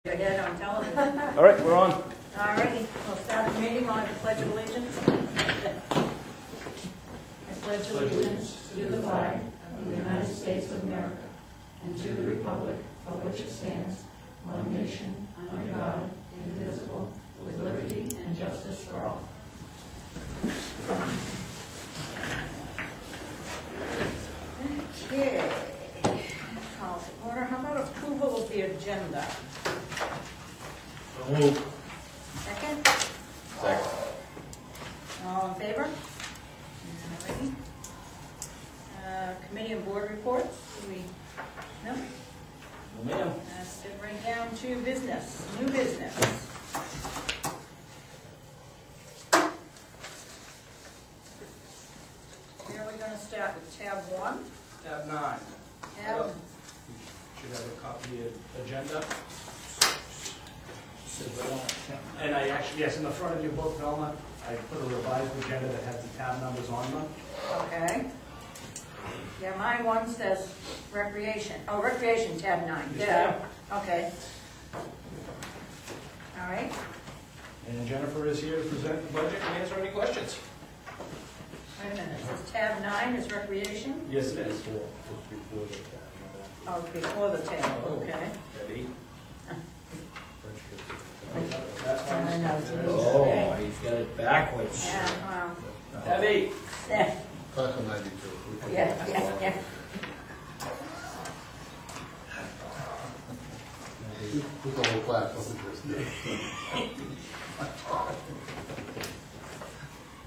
Ahead on television. All right, we're on. All righty, we'll start the meeting on the Pledge of Allegiance. I pledge allegiance to the flag of the United States of America and to the republic for which it stands, one nation, under God, indivisible, with liberty and justice for all. Okay. Call to order. How about approval of the agenda? Move. Second? Second. All in favor? Alrighty. Committee and board reports? Do we? No? No, ma'am. Skip right down to business, new business. Where are we going to start with tab 1? Tab 9. Tab, Should have a copy of agenda. And I actually, yes, in the front of your book, Velma, I put a revised agenda that has the tab numbers on them. okay. Yeah, my one says recreation. Oh, recreation, tab 9. Yes, Yeah. Okay. All right. And Jennifer is here to present the budget and answer any questions. Wait a minute. It says tab 9 is recreation? Yes, it is. Oh, before the tab. Okay. Ready? I know. Oh, he's got it backwards. Yeah, Tab 8. yeah, Class of 92. yeah. Who's the whole class, wasn't this?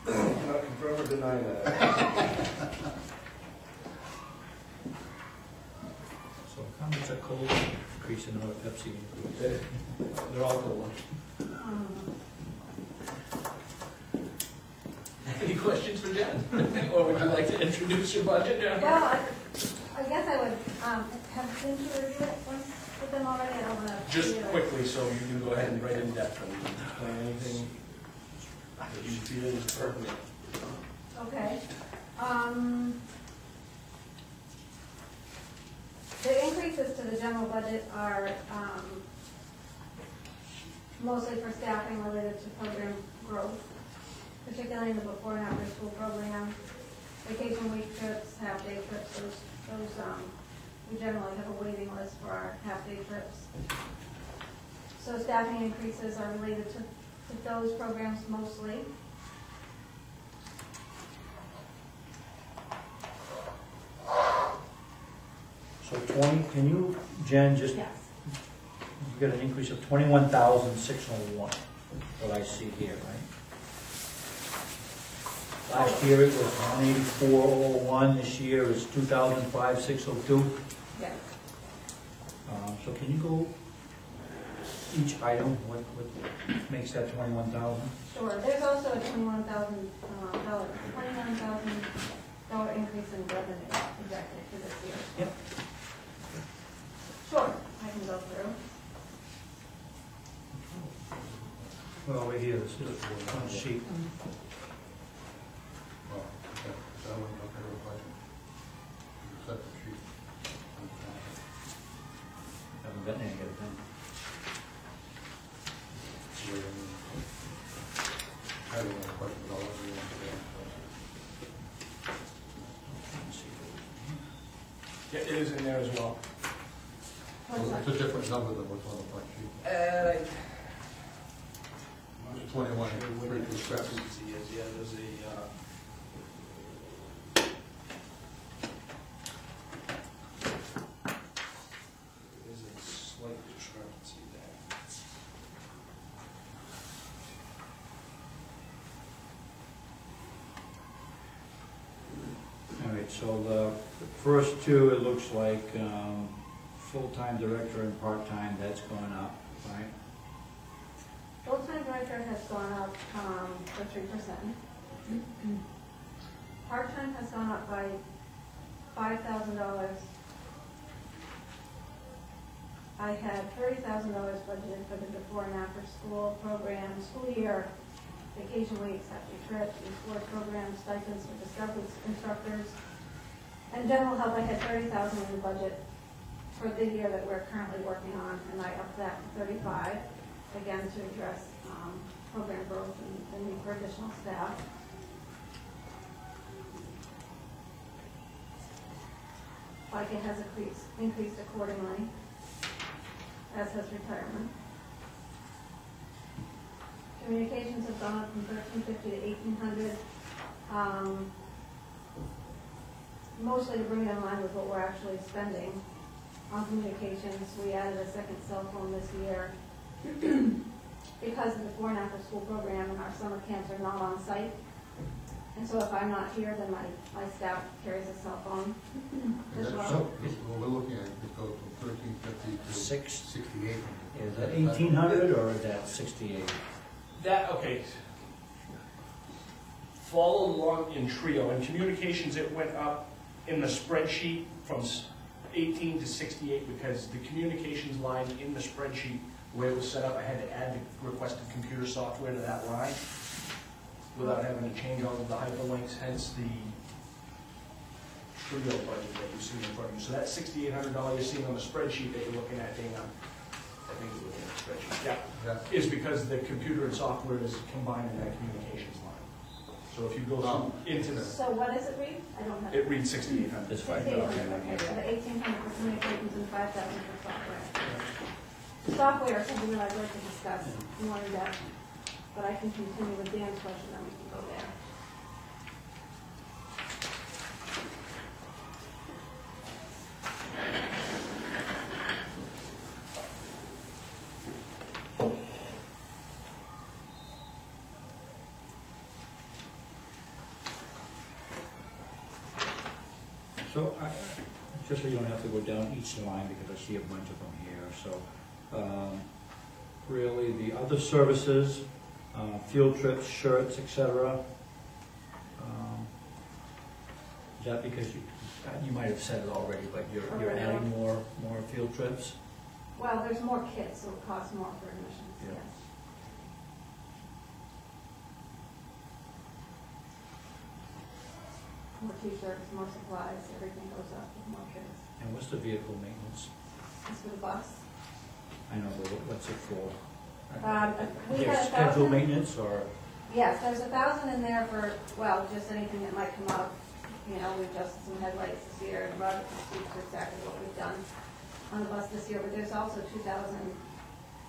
Not confirm or deny that. So comments are cold, increase in order Pepsi. They're all good ones. Any questions for Jen? Or would you like to introduce your budget, Jen? Well, I guess I would have been to review it once with them already. I don't want to. Just quickly, so you can go ahead and write in depth and explain anything that you feel is pertinent. Okay. The increases to the general budget are mostly for staffing related to program growth, particularly in the before and after school program, vacation week trips, half-day trips. Those we generally have a waiting list for our half-day trips. So staffing increases are related to those programs mostly. So 20, can you, Jen, just, Yes. you got an increase of 21,601, what I see here, right? Last year it was 184,001, this year is 2,562. Yes. So can you go each item, what makes that 21,000? Sure. There's also a $21,000 increase in revenue projected for this year. Yep. Sure, I can go through. Well, over here, this is one sheet. Well, okay, that one, okay, we're fine. Separate sheet. Haven't gotten any yet, then. I don't have a question at all. Yeah, it is in there as well. It's a different number than what's on the front sheet. 21, Where the discrepancy is, yeah, there's a, there's a slight discrepancy there. All right, so the first two, it looks like full-time director and part-time, that's going up, right? Full-time director has gone up for 3%. Part-time has gone up by $5,000. I had $30,000 budgeted for the before and after school program, school year, vacation weeks, after trips, sport programs, stipends for instructors. And general health, I had $30,000 in the budget for the year that we're currently working on, and I upped that to 35, again, to address program growth and the need for additional staff. FICA has increased accordingly, as has retirement. Communications have gone up from 1,350 to 1,800, mostly to bring it in line with what we're actually spending on communications. We added a second cell phone this year because of the before and after school program, and our summer camps are not on site. And so if I'm not here, then my staff carries a cell phone as well. So, what we're looking at, it goes from 1,350 to 6,800. Is that 1,800 or is that 68? That, okay. Follow along in trio. In communications, it went up in the spreadsheet from 18 to 68 because the communications line in the spreadsheet where it was set up, I had to add the requested computer software to that line without having to change all of the hyperlinks, hence the trio budget that you see in front of you. So that $6,800 you're seeing on the spreadsheet that you're looking at, Dana, I think you're looking at the spreadsheet, yeah, is because the computer and software is combined in that communications line. So if you go into the, So what does it read? I don't have. it reads 6,800. That's fine. 6,800, okay, so the 1,800 for communications and 5,000 for software. Software is something that I'd like to discuss more in depth, but I can continue with Dan's question, then we can go there. So, just so you don't have to go down each line, because I see a bunch of them here, so, really, the other services, field trips, shirts, etc. Is that because you might have said it already, but you're adding more field trips? Well, there's more kids, so it costs more for admissions, Yeah. yes. More t-shirts, more supplies, everything goes up with more kids. And what's the vehicle maintenance? It's for the bus. I know, but what's it for? We had Schedule 1,000. maintenance, or? Yes, there's 1,000 in there for, well, just anything that might come up. You know, we adjusted some headlights this year, and Robert can speak to exactly what we've done on the bus this year, but there's also 2,000.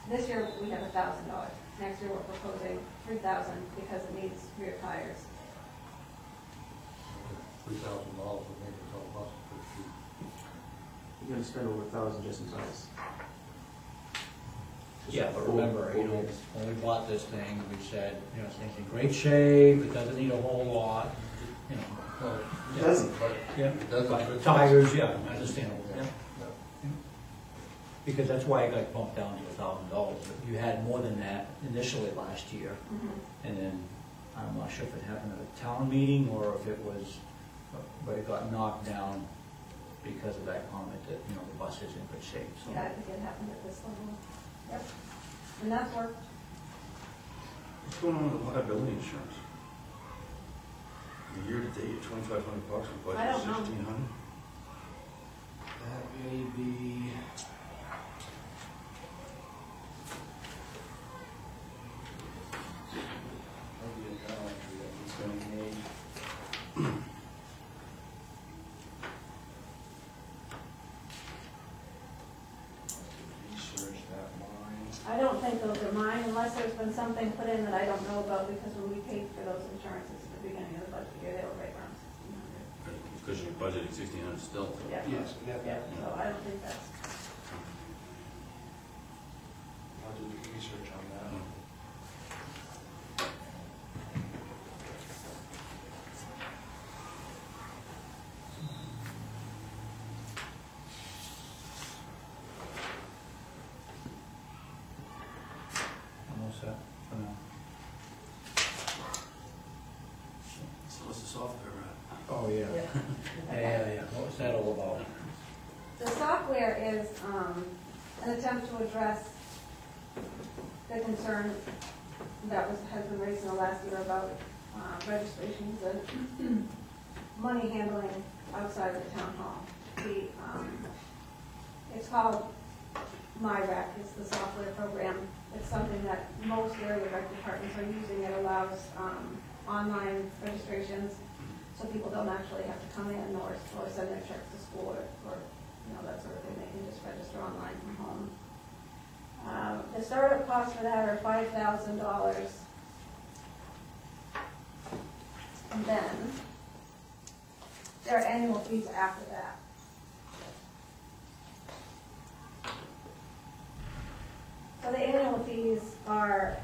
This year, we have $1,000. Next year, we're proposing 3,000 because it needs rear tires. $3,000 would make it all bus pretty cheap. You're gonna spend over 1,000 just in tires. Yeah, but remember, you know, when we bought this thing, we said, you know, it's in great shape, it doesn't need a whole lot, you know. Well, It doesn't. but Yeah, it doesn't. but tires, yeah, understandable. Yeah. Because that's why it got bumped down to $1,000. You had more than that initially last year, and then, I'm not sure if it happened at a town meeting or if it was, but it got knocked down because of that comment that, you know, the bus is in good shape, so. Yeah, I think it happened at this level. Yep. And that's worked. What's going on with liability insurance? The year to date, $2,500, the I budget don't know. is $1,600. That may be. Maybe a journal entry that was going to be made. Research that line. I don't think those are mine unless there's been something put in that I don't know about, because when we paid for those insurances at the beginning of the budget year, they were right around 1,600. Because your budget is $1,600 still. Yeah. Yes, we have Yeah, that. so I don't think that's, I'll do the research on that. I'm all set for now. So what's the software at? Oh, yeah. Yeah. What was that all about? the software is an attempt to address the concern that has been raised in the last year about registrations and money handling outside the town hall. It's called MyRec, it's the software program. It's something that most area rec departments are using. It allows online registrations, so people don't actually have to come in or send their checks to school or that sort of thing. They can just register online from home. The startup costs for that are $5,000. And then there are annual fees after that. So the annual fees are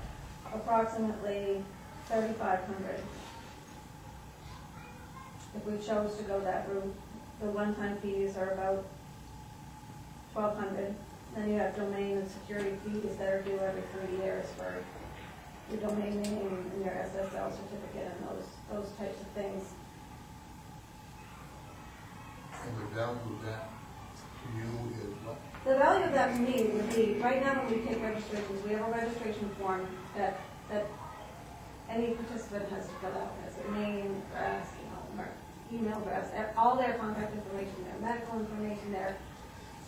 approximately $3,500. If we chose to go that route, the one-time fees are about $1,200. Then you have domain and security fees that are due every 3 years for your domain name and your SSL certificate and those types of things. And the value of that to you is what? The value of that to me would be, right now when we take registrations, we have a registration form that any participant has to fill out. It has their name, address, email address, all their contact information, their medical information,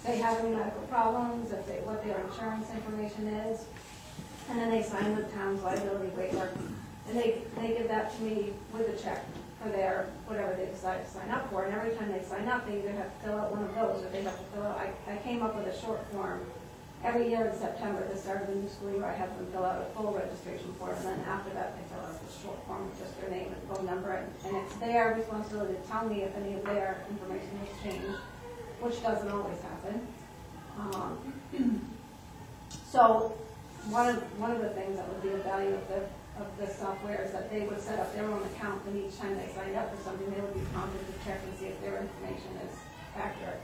they have any medical problems, what their insurance information is, and then they sign the town's liability waiver, and they give that to me with a check for their, whatever they decide to sign up for, and every time they sign up, they either have to fill out one of those, or they have to fill out, I came up with a short form. Every year in September, the start of the new school year, I have them fill out a full registration form, and then after that, they fill out the short form with just their name and phone number, and it's their responsibility to tell me if any of their information has changed, which doesn't always happen. So one of the things that would be a value of this software is that they would set up their own account, and each time they signed up for something, they would be prompted to check and see if their information is accurate.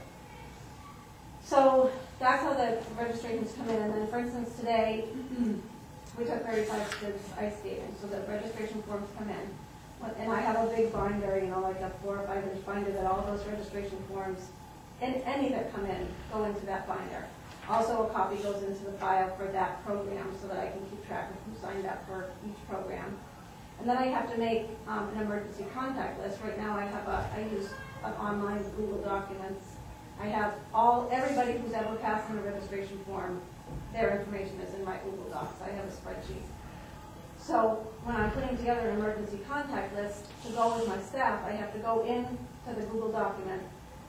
So that's how the registrations come in. And then, for instance, today we took 35 kids ice skating, so the registration forms come in. And I have a big binder, like a 4 or 5 inch binder that all those registration forms, and any that come in, go into that binder. Also, a copy goes into the file for that program so that I can keep track of who signed up for each program. And then I have to make an emergency contact list. Right now I use an online Google Documents. I have everybody who's ever passed in a registration form, their information is in my Google Docs. I have a spreadsheet. So when I'm putting together an emergency contact list to go with my staff, I have to go into the Google document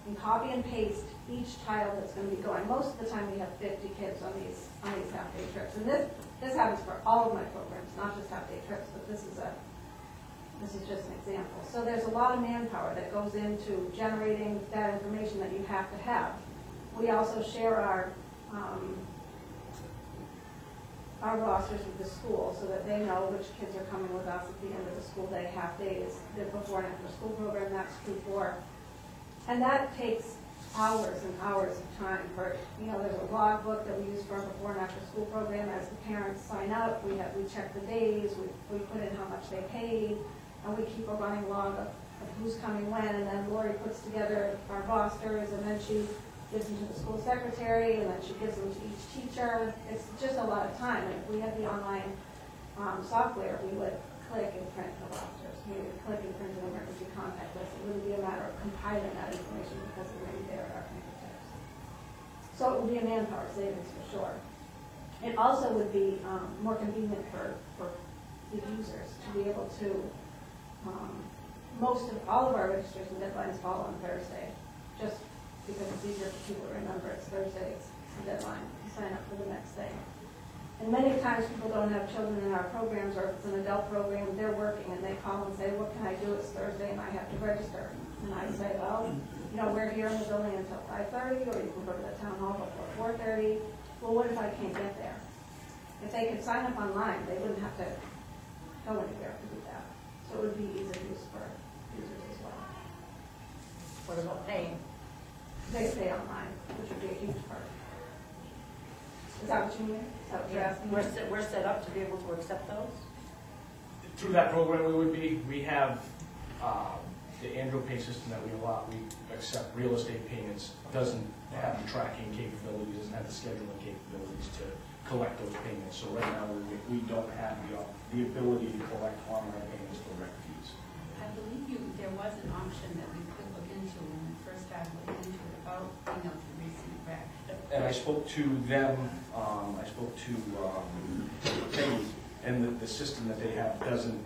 and copy and paste each child that's going to be going. Most of the time we have 50 kids on these half-day trips. And this happens for all of my programs, not just half-day trips, but this is just an example. So there's a lot of manpower that goes into generating that information that you have to have. We also share our rosters with the school so that they know which kids are coming with us at the end of the school day. Half day is the before and after school program, that's true for. And that takes hours and hours of time for, there's a log book that we use for our before and after school program. As the parents sign up, we check the days, we put in how much they paid, and we keep a running log of who's coming when, and then Lori puts together our rosters, and then she gives them to the school secretary, and then she gives them to each teacher. It's just a lot of time. And if we had the online software, we would click and print the rosters. We would click and print an emergency contact list. It wouldn't be a matter of compiling that information because it would be there at our fingertips. So it would be a manpower savings for sure. It also would be more convenient for the users to be able to, all of our registration deadlines fall on Thursday, just because it's easier for people to remember it's Thursday's deadline to sign up for the next day. And many times people don't have children in our programs, or if it's an adult program, they're working and they call and say, what can I do? It's Thursday and I have to register. And I say, well, we're here in the building until 5:30, or you can go to the town hall before 4:30. Well, what if I can't get there? If they could sign up online, they wouldn't have to go anywhere to do that. So it would be easy use for users as well. What about paying? They stay online, which would be a huge part. Is that what you mean? Is that what you're asking? We're set up to be able to accept those? Through that program, we have the Andrew Pay system that we accept real estate payments, doesn't have the tracking capabilities, doesn't have the scheduling capabilities to collect those payments. So right now, we don't have the ability to collect online payments for rec fees. I believe there was an option that we could look into into when we first started looking into it about being able to receive back. And I spoke to them, I spoke to Peggy, and the system that they have doesn't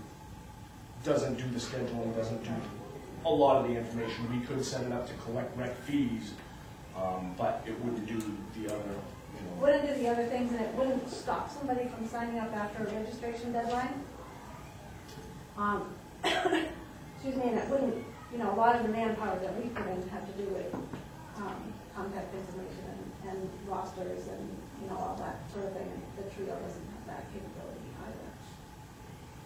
do the scheduling, doesn't do a lot of the information. We could set it up to collect rec fees, but it wouldn't do the other, you know. Wouldn't do the other things, and it wouldn't stop somebody from signing up after a registration deadline. Excuse me, and it wouldn't, you know, a lot of the manpower that we put in have to do with contact information and rosters and, you know, all that sort of thing. And the trio doesn't have that capability either.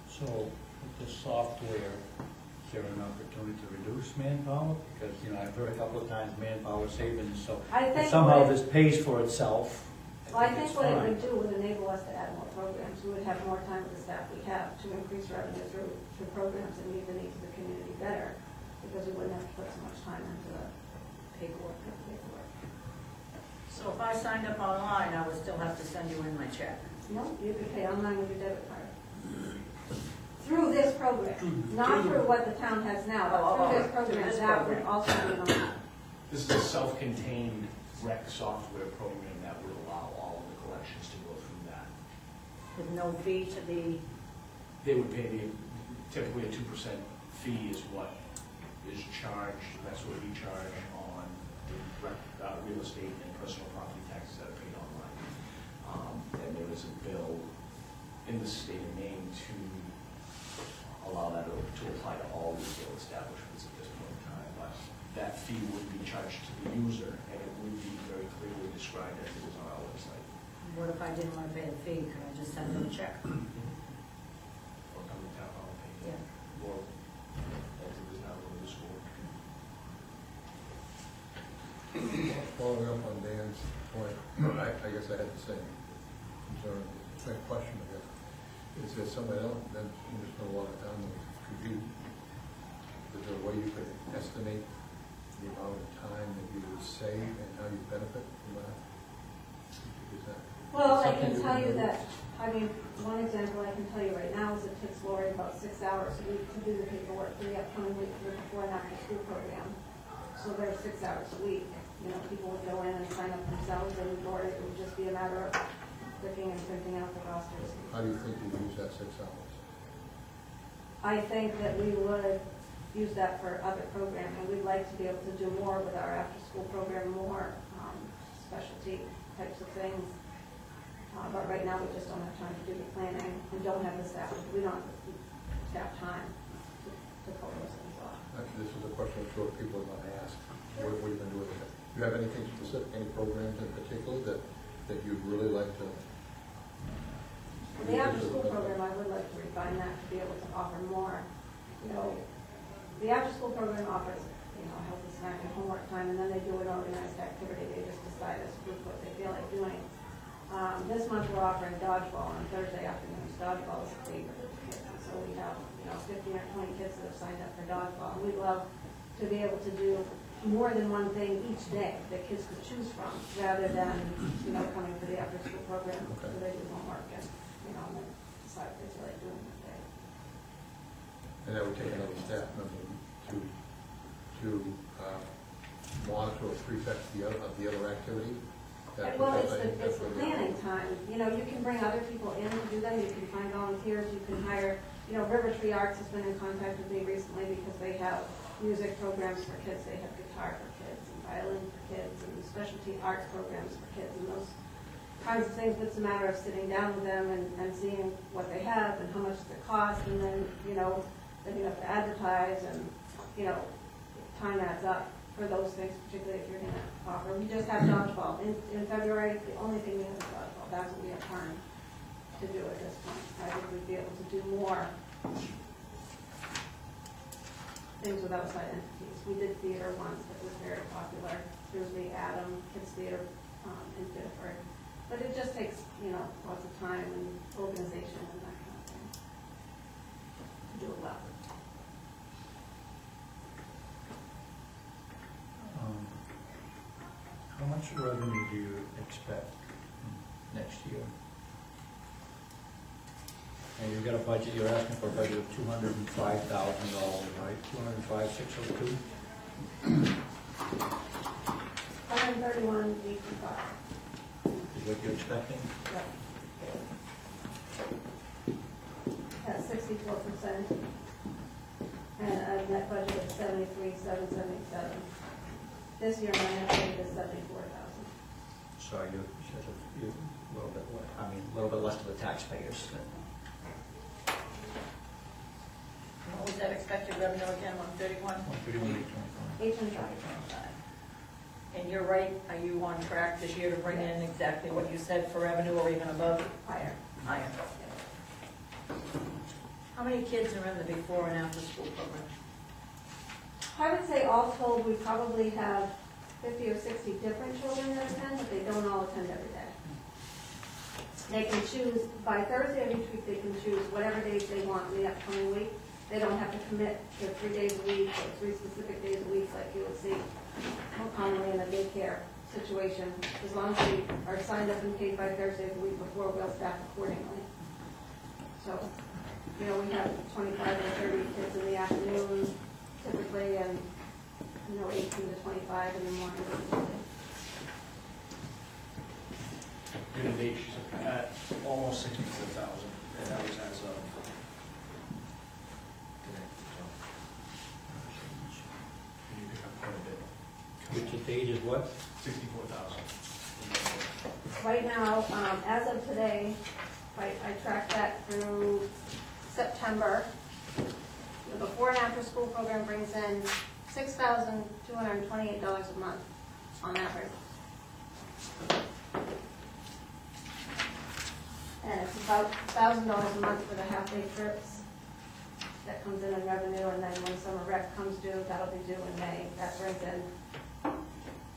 So with the software, is there an opportunity to reduce manpower? Because, you know, I've heard a couple of times manpower savings, so I if think somehow what- this pays for itself, Well, I it's think what it fine. would do would enable us to add more programs. We would have more time with the staff we have to increase revenue through programs and meet the needs of the community better, because we wouldn't have to put so much time into the paperwork. So if I signed up online, I would still have to send you in my check? No, you could pay online with your debit card. Through this program, not through what the town has now, but through this through program, this that would program. also be online. This is a self-contained rec software program that would allow all of the collections to go through that. With no fee to the, They would pay typically a 2% fee is what is charged, that's what we charge on real estate and personal property taxes that are paid online. And there is a bill in the state of Maine to allow that to apply to all retail establishments at this point in time. But that fee would be charged to the user, and it would be very clearly described as it is on our website. what if I didn't want to pay the fee? Could I just send them a check? Or come to town hall and pay. Yeah. Or, as it is now, go to the school. Following up on Dan's point, I guess I had the same concern, same question, I guess. Is there somebody else, then you just know a lot of town, could you, is there a way you could estimate the amount of time that you would save and how you benefit from that? Is that Well, I something can tell you know? that, I mean, one example I can tell you right now is it takes Lori about 6 hours a week to do the paperwork for the upcoming week for the before and after school program. So there's 6 hours a week. You know, people would go in and sign up themselves, and Lori, it would just be a matter of clicking and printing out the rosters. How do you think you'd use that 6 hours? I think that we would use that for other programming. We'd like to be able to do more with our after-school program, more specialty types of things. But right now, we just don't have time to do the planning. We don't have the staff. We don't have the staff time to pull those things off. Actually, this is a question I'm sure people are going to ask. What are you going to do with it? Do you have anything specific, any programs in particular that you'd really like to? For the after-school program, I would like to refine that to be able to offer more. You know, the after-school program offers, you know, healthy snack and homework time, and then they do an organized activity. They just decide as a group what they feel like doing. This month we're offering dodgeball on Thursday afternoons. Dodgeball is a favorite of the kids, and so we have, you know, 15 or 20 kids that have signed up for dodgeball. And we'd love to be able to do more than one thing each day that kids could choose from, rather than, you know, coming to the after-school program so they do homework and, you know, and then decide what they feel like doing that day. And that would take another staff member to monitor or prefect the other activity? Well, it's the planning time. You know, you can bring other people in to do them. You can find volunteers. You can hire, you know, River Tree Arts has been in contact with me recently because they have music programs for kids. They have guitar for kids and violin for kids and specialty arts programs for kids and those kinds of things. But it's a matter of sitting down with them and seeing what they have and how much it costs, and then, you know, then you have to advertise, and, you know, time adds up for those things, particularly if you're going to offer. We just have dodgeball. In February, the only thing we have is dodgeball. That's what we have time to do at this point. I think we'd be able to do more things with outside entities. We did theater once that was very popular through the Adam Kids Theater in Biddeford. But it just takes, you know, lots of time and organization and that kind of thing to do it well. How much revenue do you expect next year? And you've got a budget, you're asking for a budget of $205,000, right? 205,602? $131,825. Is what you're expecting? Yep. That's 64%. And a net budget of 73,777. This year, my net budget is 74,000. So you're a little bit, a little bit less to the taxpayers. What was that expected revenue again, 131? 825. And you're right, are you on track this year to bring in exactly what you said for revenue or even above? Higher. Higher. How many kids are in the before and after school program? I would say all told, we probably have 50 or 60 different children that attend, but they don't all attend every day. They can choose, by Thursday of each week, they can choose whatever days they want in the upcoming week. They don't have to commit to 3 days a week or 3 specific days a week like you would see more commonly in a daycare situation. As long as they are signed up and paid by Thursday of the week before, we'll staff accordingly. So, we have 25 or 30 kids in the afternoon typically, and 18 to 25 in the morning. Year to date, she's at almost 64,000, and that was as of today. Can you pick up quite a bit? Which date is what? 64,000. Right now, as of today, I tracked that through September. The before and after school program brings in $6,228 a month on average. And it's about $1,000 a month for the half-day trips. That comes in revenue, and then when summer rec comes due, that'll be due in May. That brings in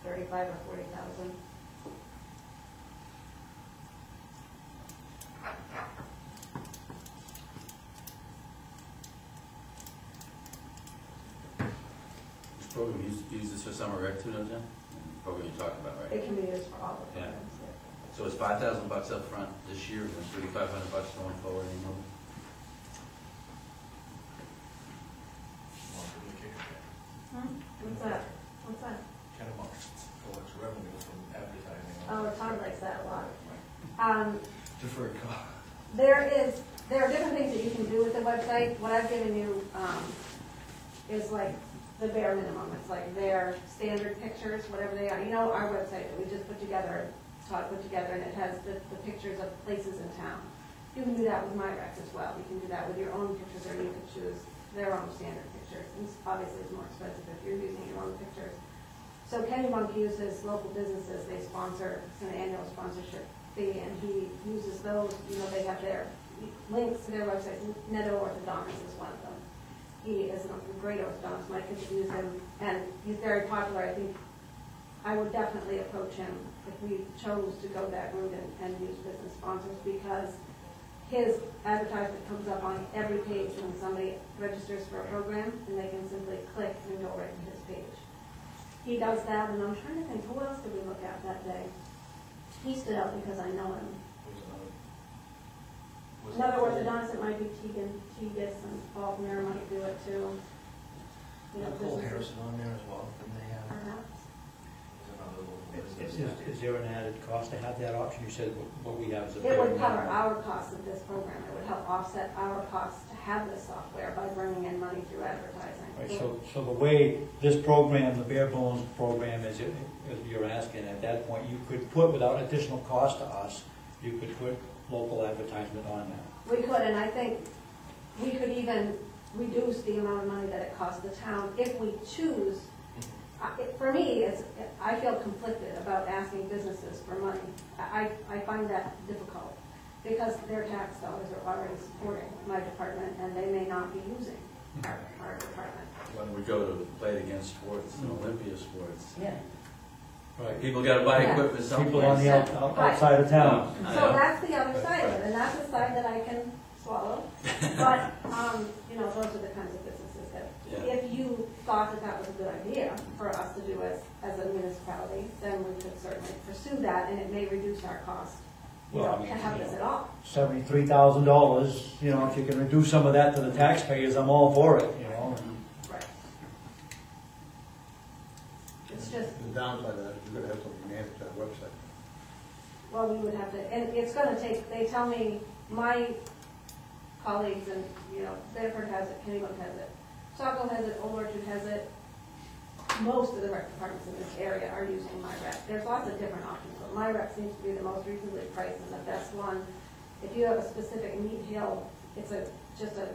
$35,000 or $40,000. This program uses for summer rec too, don't you? The program you're talking about, right? It can be used for all of Yeah. them. So it's $5,000 up front this year, and $3,500 going forward anymore? What's that? What's that? $10 collects revenue from advertising. Oh, Todd likes that a lot. Deferred cost. There are different things that you can do with the website. What I've given you is like the bare minimum. It's like their standard pictures, whatever they are. Our website that we just put together, Todd put together, and it has the pictures of places in town. You can do that with my recs as well. You can do that with your own pictures, or you could choose their own standard pictures. And obviously, it's more expensive if you're using your own pictures. So Kenny Monk uses local businesses. They sponsor, it's an annual sponsorship fee, and he uses those. They have their links to their website. Netto Orthodontist is one of them. He is a great orthodontist. My kids use him, and he's very popular. I think I would definitely approach him if we chose to go that route and use business sponsors, because his advertisement comes up on every page when somebody registers for a program, and they can simply click and go right to his page. He does that, and I'm trying to think, who else did we look at that day? He stood out because I know him. Another orthodontist, it might be Tegas, and Faulkner might do it too. Nicole Harrison on there as well, and they have. Perhaps. Another local business. Is there an added cost to have that option? You said what we have is a. It would cover our costs of this program. It would help offset our costs to have this software by bringing in money through advertising. Right, so the way this program, the bare bones program, as you're asking, at that point, you could put, without additional cost to us, you could put local advertisement on there. We could, and I think we could even reduce the amount of money that it costs the town if we choose. For me, I feel conflicted about asking businesses for money. I find that difficult because their tax dollars are already supporting my department, and they may not be using our department. When we go to play it against sports, Olympia sports, Yeah. Right. people got to buy Yeah. equipment someplace. People on the outside of town. I So know. that's the other side of it, and that's a side that I can swallow. But, those are the kinds of businesses that, Yeah. if you thought that that was a good idea for us to do as a municipality, then we could certainly pursue that, and it may reduce our cost, Well, I to mean, have this at all. $73,000, if you can reduce some of that to the taxpayers, I'm all for it, Right. and it's gonna take, they tell me, my colleagues, and, you know, Bedford has it, Kennybunk has it, Saco has it, Old Orchard has it. Most of the rec departments in this area are using MyRec. There's lots of different options, but MyRec seems to be the most reasonably priced and the best one. If you have a specific meat hill, it's just a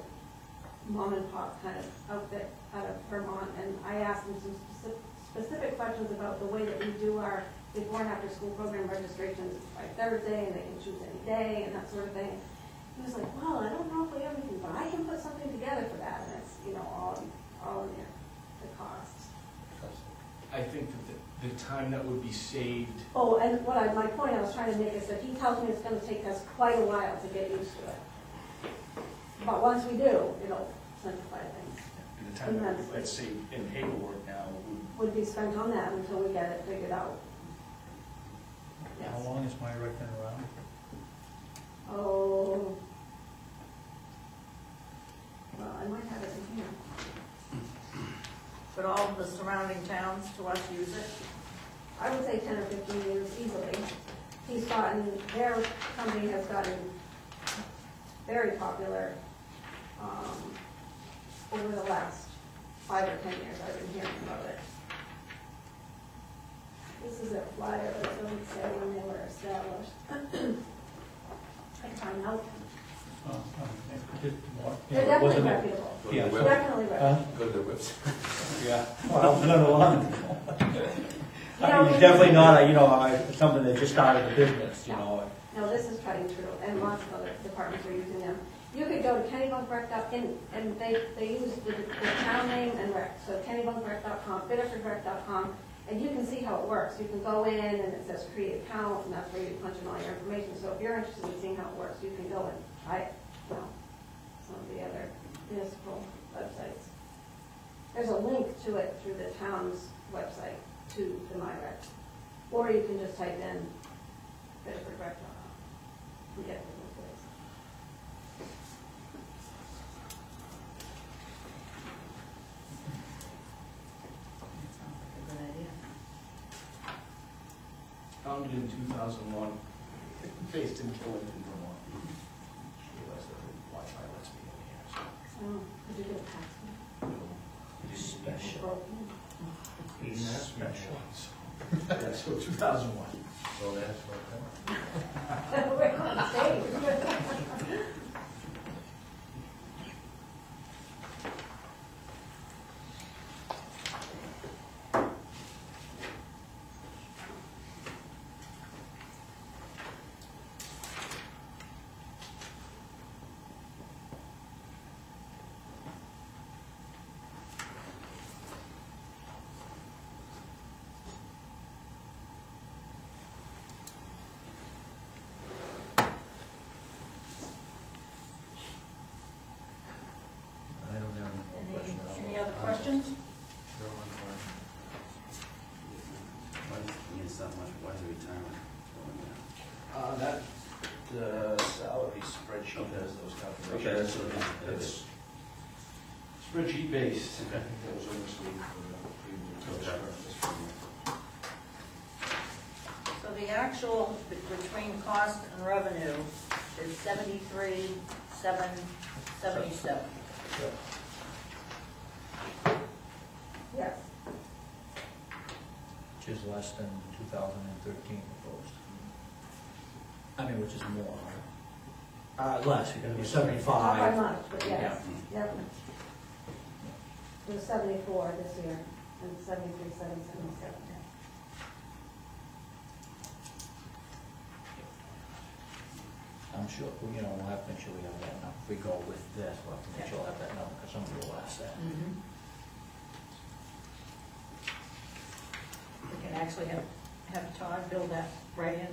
mom and pop kind of outfit out of Vermont, and I asked them some specific questions about the way that we do our before and after school program registrations by Thursday, and they can choose any day and that sort of thing. He was like, well, I don't know if we have anything, but I can put something together for that, and it's, you know, all in the costs. I think that the time that would be saved, Oh, and my point I was trying to make is that he tells me it's gonna take us quite a while to get used to it. But once we do, it'll simplify things. the time that would, let's say, in paperwork now, Would be spent on that until we get it figured out. Yes. How long is my rec been around? Oh. Well, I might have it in here. But all of the surrounding towns to us use it? I would say 10 or 15 years easily. He's gotten, their company has gotten very popular over the last 5 or 10 years. I've been hearing about it. This is a flyer that doesn't say when they were established. I can find out. They're definitely reputable. Yeah. Definitely reputable. Go to their website. Yeah, well, I've done a lot. You know, It's definitely not, something that just started the business, you know. No, this is tried and true, and lots of other departments are using them. You could go to kennybunkrec.com, and they use the town name and rec, so kennybunkrec.com, biddefordrec.com, and you can see how it works. You can go in, and it says create account, and that's where you punch in all your information. So if you're interested in seeing how it works, you can go and try it. Some of the other municipal websites. There's a link to it through the town's website to the MyRec, or you can just type in biddefordrec.com and get to the place. Sounds like a good idea. founded in 2001, based in Killington, Vermont. She realized that the Wi-Fi lets me in here, so. Oh, did you get a password? It is Special. Broken? He's special. Yeah, so 2001. So that's what We're on stage. I don't have any question. Any other questions? Why is that much, why is the retirement going down? That, the salary spreadsheet has those calculations. Okay, that's what it is. It's spreadsheet based. Okay. I think that was overstated for the previous Okay. purpose. So the actual between cost and revenue is 73,777. Yes. Which is less than 2013 proposed. I mean, which is more, right? Less, you're gonna be Not 75. by much, but yes. Yep. It was 74 this year, and 73,777. I'm sure, we'll have to make sure we have that number. If we go with this, we'll have to make sure we'll have that number, because somebody will ask that. We can actually have Todd build that right in,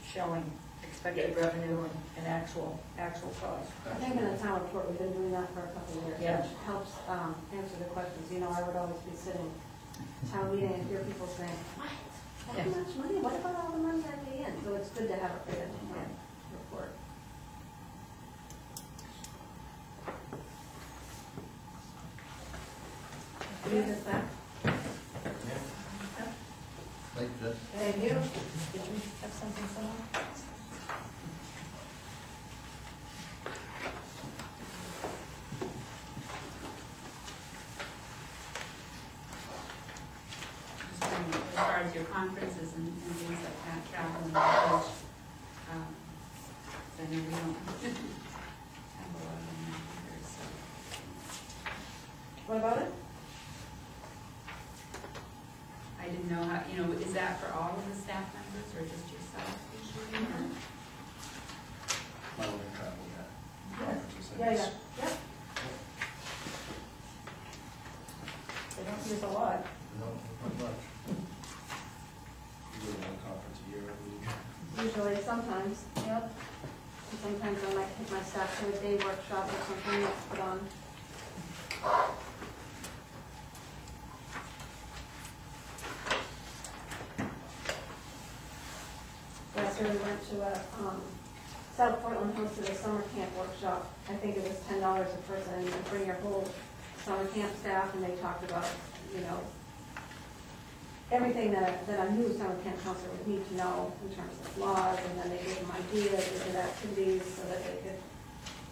showing expected revenue and actual cost. I think in the town report, we've been doing that for a couple of years, Yeah. which helps answer the questions. You know, I would always be sitting town meeting and hear people saying, what? That much money? What about all the money I pay in? So it's good to have a written report. Can you just that? Thank you, Jess. Thank you. Did you have something similar? your conferences and things like that, travel and knowledge. So I know we don't have a lot of them either, so. What about it? I didn't know how, is that for all of the staff members or just yourself usually? or- My own travel, yeah. Conferences, I Yeah, guess. yeah. They don't use a lot. No, not much. Usually one conference a year, I believe. Usually, sometimes, yep. And sometimes I might take my staff to a day workshop or something that's put on. Last year we went to a, South Portland hosted a summer camp workshop. I think it was $10 a person, and you bring your whole summer camp staff, and they talked about, everything that a new summer camp counselor would need to know in terms of laws, and then they gave them ideas, they did activities so that they could,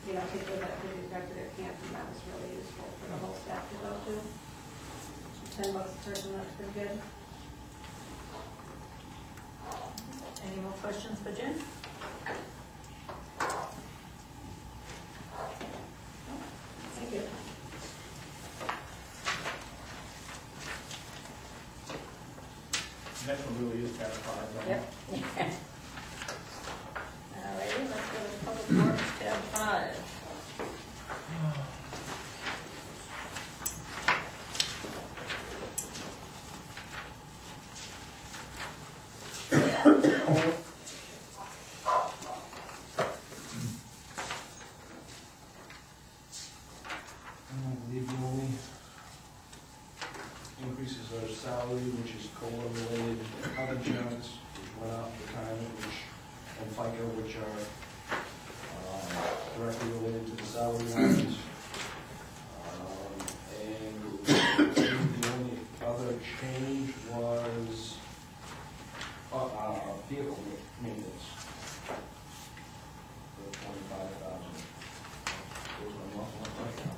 take those activities back to their camp, and that was really useful for the whole staff to go to. $10 a person, that's pretty good. Any more questions for Jen? Thank you. Next one really is tab 5. right? Yep. All righty, let's go to Public Works, tab 5. I believe the only increases are salary, which is COLA related, health insurance, which went up, retirement, and FICA, which are directly related to the salary lines. And the only other change was vehicle maintenance for 25,000. Those are not like that.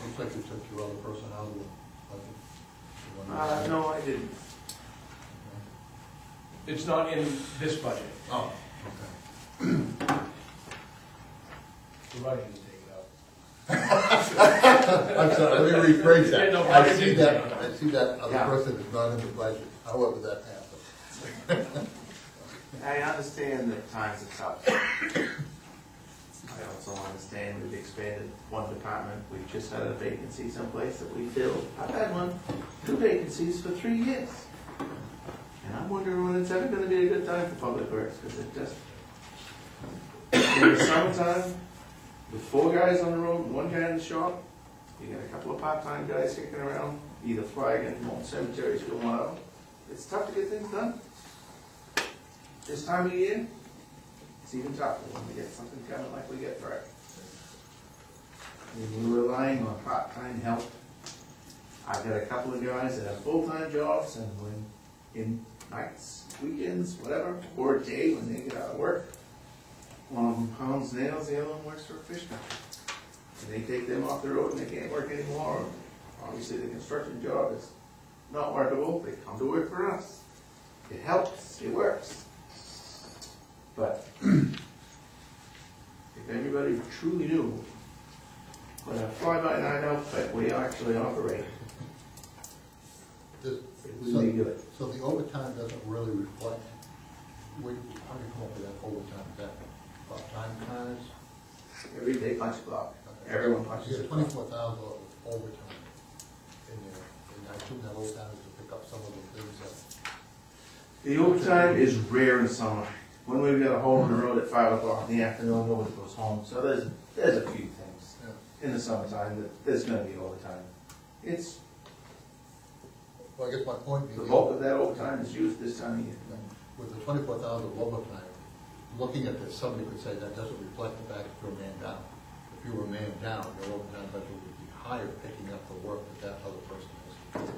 Looks like you took your other person out of the budget. No, I didn't. It's not in this budget. Oh, okay. The budget is taken out. I'm sorry, let me rephrase Yeah, that. no, I budget see is that, taken out. I see that other Yeah. person is not in the budget, however that happened. I understand that times are tough. I also understand we've expanded one department, we've just had a vacancy someplace that we filled. I've had 2 vacancies for 3 years. And I'm wondering when it's ever gonna be a good time for public works, because it just, in the summertime, with 4 guys on the road and 1 guy in the shop, you got a couple of part-time guys kicking around, either flagging, mowing cemeteries, doing whatever. It's tough to get things done. This time of year, it's even tougher when we get something coming like we get for it. And we're relying on part-time help. I've got a couple of guys that have full-time jobs, and when in nights, weekends, whatever, or a day when they get out of work, one of them pounds nails, the other one works for a fish company. And they take them off the road and they can't work anymore. Obviously, the construction job is not workable, they come to work for us. It helps, it works. But if everybody truly knew what a fly-by-night outfit we actually operate, This- it would be good. So the overtime doesn't really reflect, how do you come up with that overtime? Is that about time cards? Every day punch clock, everyone punches You a get clock. 24,000 of overtime in there, and I assume that overtime is to pick up some of the things that. The overtime is rare in summer. When we've got a hole in the road at 5 o'clock in the afternoon, nobody goes home. So there's a few things Yeah. in the summertime that there's gonna be overtime. It's, Well, I guess my point the being, bulk of that overtime is used this time of year. with the 24,000 of overtime, looking at this, somebody could say that doesn't reflect the fact that you're a man down. If you were a man down, your overtime budget would be higher picking up the work that that other person is.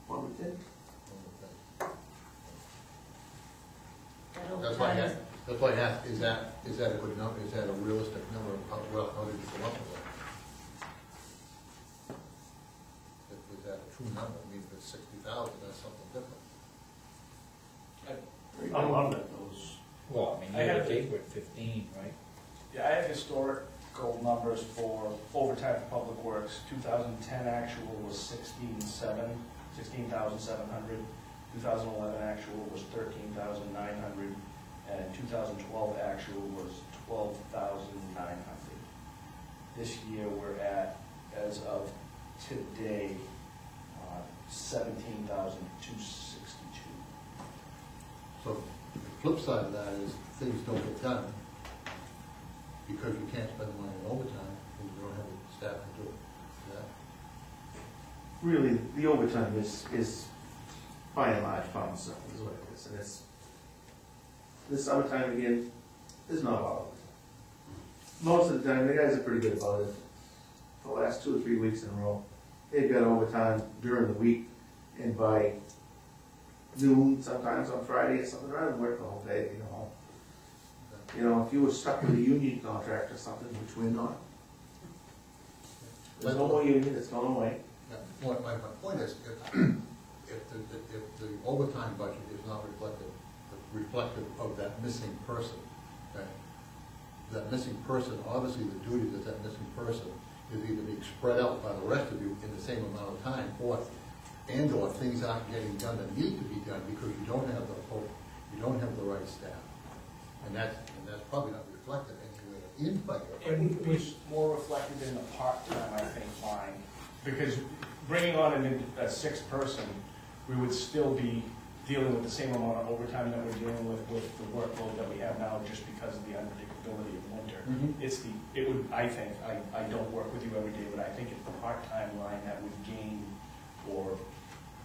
What we did. That's why I That asked, overtime That's why I asked, is that a good number, is that a realistic number, how did you come up with that? Is that a true number? I mean, if it's 60,000, that's something different. A lot of those. Well, I mean, I you had have- a date with 15, right? Yeah, I have historical numbers for overtime for public works. 2010 actual was 16,700. 2011 actual was 13,900, and 2012 actual was 12,900. This year we're at, as of today, 17,262. So the flip side of that is things don't get done because you can't spend the money on overtime and you don't have the staff to do it. Yeah. Really, the overtime is by and large problem solving, is what it is, and it's, this summertime again, there's not a lot of it. Most of the time, the guys are pretty good about it. The last 2 or 3 weeks in a row, they've got overtime during the week, and by noon, sometimes on Friday or something, rather than work the whole day, you know. You know, if you were stuck with a union contract or something, which we're not, there's no more union, it's gone away. Yeah. Well, my point is, if the overtime budget is not reflective of that missing person, okay? That missing person, obviously the duties of that missing person is either being spread out by the rest of you in the same amount of time, or things aren't getting done that need to be done because you don't have the right staff. And that's probably not reflected anywhere in budget. It would be more reflected in the part-time, I think, line, because bringing on a sixth person, we would still be dealing with the same amount of overtime that we're dealing with the workload that we have now, just because of the unpredictability of winter. It would, I think, I don't work with you every day, but I think it's the part-time line that would gain, or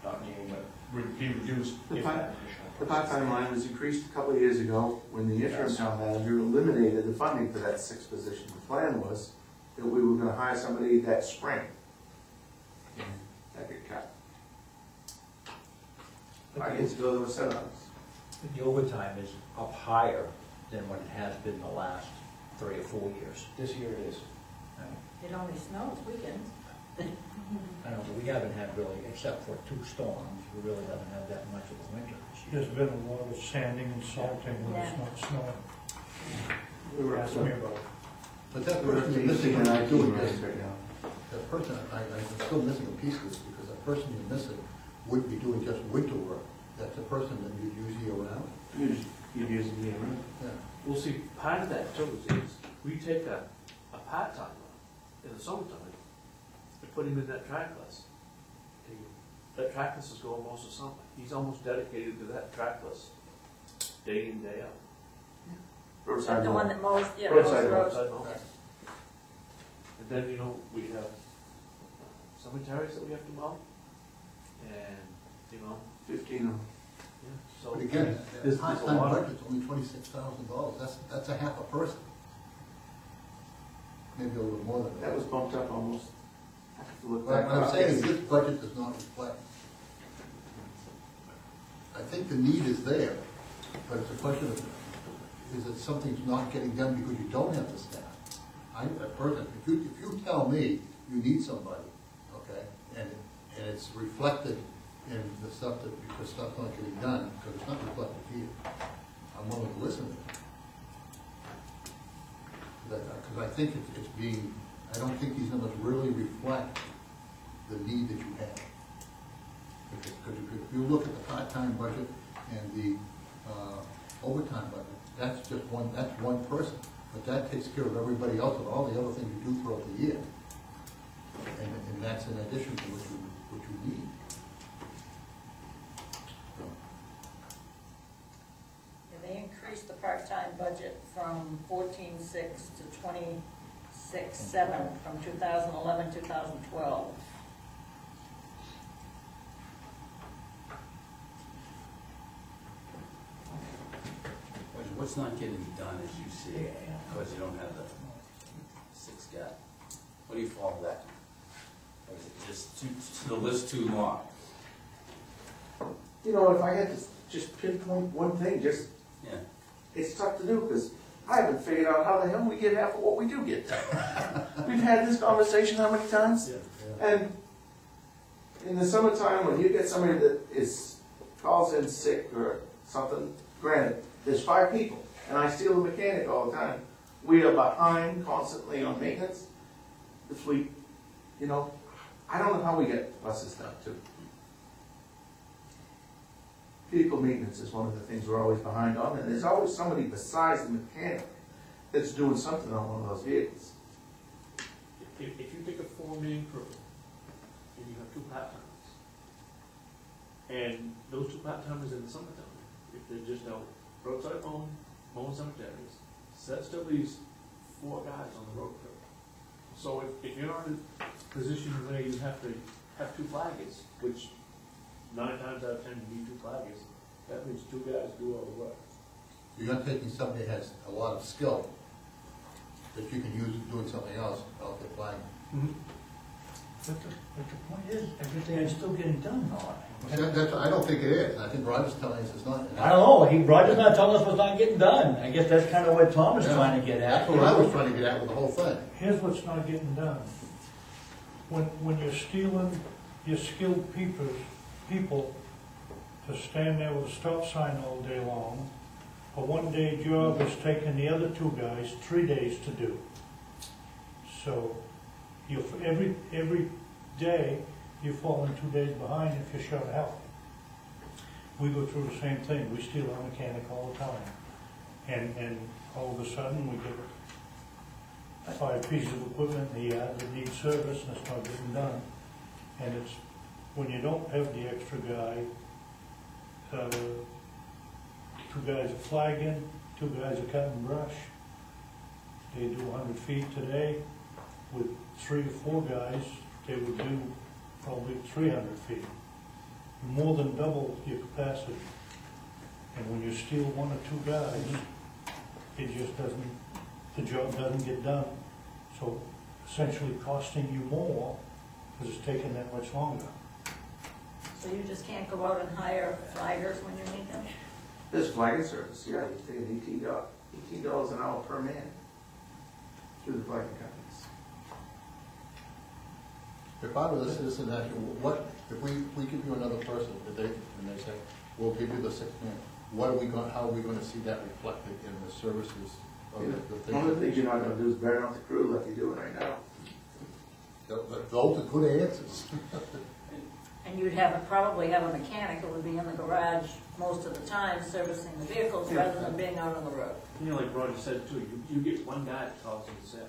not gain, but be reduced if that additional The person. part-time line was increased a couple of years ago when the interim town manager eliminated the funding for that sixth position. The plan was that we were gonna hire somebody that spring. That got cut. 5 years ago, there were 7 others. The overtime is up higher than what it has been the last 3 or 4 years. This year it is. It only snows weekends. I know, but we haven't had really, except for 2 storms, we really haven't had that much of a winter this year. There's been a lot of sanding and salting when it's not snowing. We were Ask me about it. But that We're person you're missing an when IT you're doing raise this, right now. that person, I'm still missing a piece of this, because that person you're missing wouldn't be doing just winter work. That's a person that you'd use year round. You'd use it year round. Yeah. Well, see, part of that too is, we take a part-time in the summertime and put him in that track class. That track class is going most of the summer. He's almost dedicated to that track class, day in, day out. Roadside The one mowing. that mows, yeah, Roadside mows roads. Outside mowing. And then, you know, we have cemeteries that we have to mow, and, you know, 15 of them. yeah, so. But again, there's that a part-time lot of- budget's only $26,000. That's a half a person. Maybe a little more than that. That was bumped up almost. I have to look What back. I'm saying is this budget does not reflect. I think the need is there, but it's a question of, is it something's not getting done because you don't have the staff? If you tell me you need somebody, okay, and it's reflected in the stuff that, because stuff's not getting done, because it's not reflected here, I'm willing to listen to it. Because I think it's being, I don't think these numbers really reflect the need that you have. Because if you look at the part-time budget and the overtime budget, that's just one person. But that takes care of everybody else and all the other things you do throughout the year. And that's in addition to what you need. So, Yeah, they increased the part-time budget from 14,600 to 26,700 from 2011, 2012. What's not getting done, as you see, because you don't have the 6 guy? What do you fall that? Or is it just the list too long? You know, if I had to just pinpoint one thing, just Yeah. it's tough to do, because I haven't figured out how the hell we get half of what we do get done. We've had this conversation how many times? And in the summertime, when you get somebody that calls in sick or something, granted, there's 5 people, and I steal a mechanic all the time. We are behind constantly on maintenance. The fleet, you know, I don't know how we get buses done too. Vehicle maintenance is one of the things we're always behind on, and there's always somebody besides the mechanic that's doing something on one of those vehicles. If you take a 4-man crew, and you have 2 part-timers, and those 2 part-timers in the summertime, if they're just out roadside mowing cemeteries, so that still leaves 4 guys on the road crew. So if you're not in a position where you have to have 2 flaggers, which 9 times out of 10 you need 2 flaggers, that means 2 guys do all the work. You're not taking somebody that has a lot of skill that you can use doing something else out there flying. But the point is, everything is still getting done, though. I don't think it is. I think Roger's telling us it's not. I don't know, Roger's not telling us what's not getting done. I guess that's kind of what Tom is trying to get at. That's what I was trying to get at with the whole thing. Here's what's not getting done. When you're stealing your skilled people to stand there with a stop sign all day long, a 1-day job is taking the other 2 guys 3 days to do. So every day you're falling 2 days behind if you're short of help. We go through the same thing. We steal our mechanic all the time. And all of a sudden we get 5 pieces of equipment in the yard that need service and it's not getting done. And it's when you don't have the extra guy, 2 guys are flagging, 2 guys are cutting brush. They do 100 feet today. With 3 to 4 guys, they would do probably 300 feet. More than double your capacity. And when you steal 1 or 2 guys, it just doesn't, the job doesn't get done. So essentially costing you more because it's taking that much longer. So you just can't go out and hire flaggers when you need them? This flagging service, yeah, you take an $18 an hour per man through the flagging companies. If I was a citizen, actually, what, if we give you another person, and they say, we'll give you the 6 man, how are we gonna see that reflected in the services of the thing? One of the things you're not gonna do is burn out the crew like you're doing right now. Those are good answers. And you'd probably have a mechanic who would be in the garage most of the time servicing the vehicles rather than being out on the road. You know, like Roger said too, you get 1 guy that calls in sick,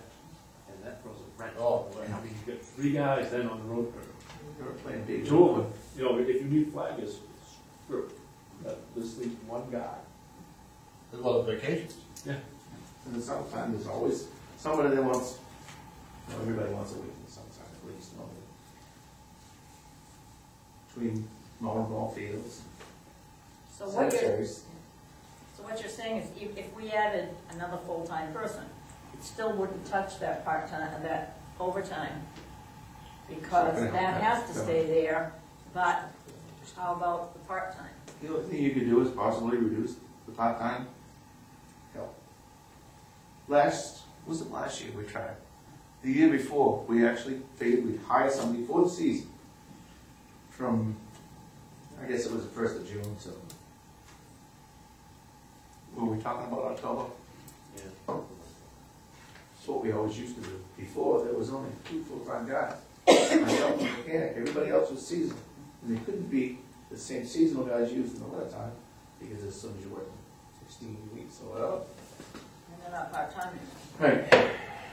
and that throws a wrench. Oh, I mean, you get 3 guys then on the road crew. You're playing big. 2 of them, you know, if you need flaggers, screw it. This leaves 1 guy. As well as vacations. Yeah. In the summertime, there's always somebody that wants, everybody wants a week in the summertime at least, normally. Between mowing ball fields, So what cemeteries. you're saying is if we added another full-time person, it still wouldn't touch that part-time, that overtime, because that has to stay there, but how about the part-time? The only thing you could do is possibly reduce the part-time help. Wasn't last year we tried. The year before, we actually figured we'd hire somebody for the season. From, I guess it was the 1st of June, so. Were we talking about October? Yeah. That's what we always used to do. Before, there was only 2 full-time guys. Myself and the mechanic, everybody else was seasonal. And they couldn't be the same seasonal guys used in the wintertime, because as soon as you work 16 weeks or whatever. And they're not part-time anymore. Right.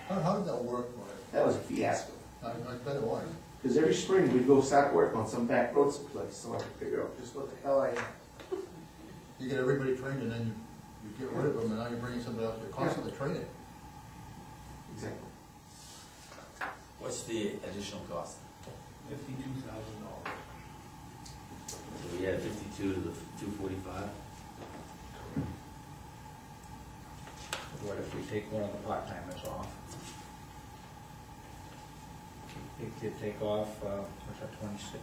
How did that work, Ryan? That was a fiasco. I bet it was. Because every spring we'd go start work on some back road someplace, so I could figure out just what the hell I am. You get everybody trained and then you get rid of them and now you're bringing somebody else, you're constantly training. Exactly. What's the additional cost? $52,000. So we had 52 to the 245. What if we take one of the part-timers off? If you take off, what's that, 26?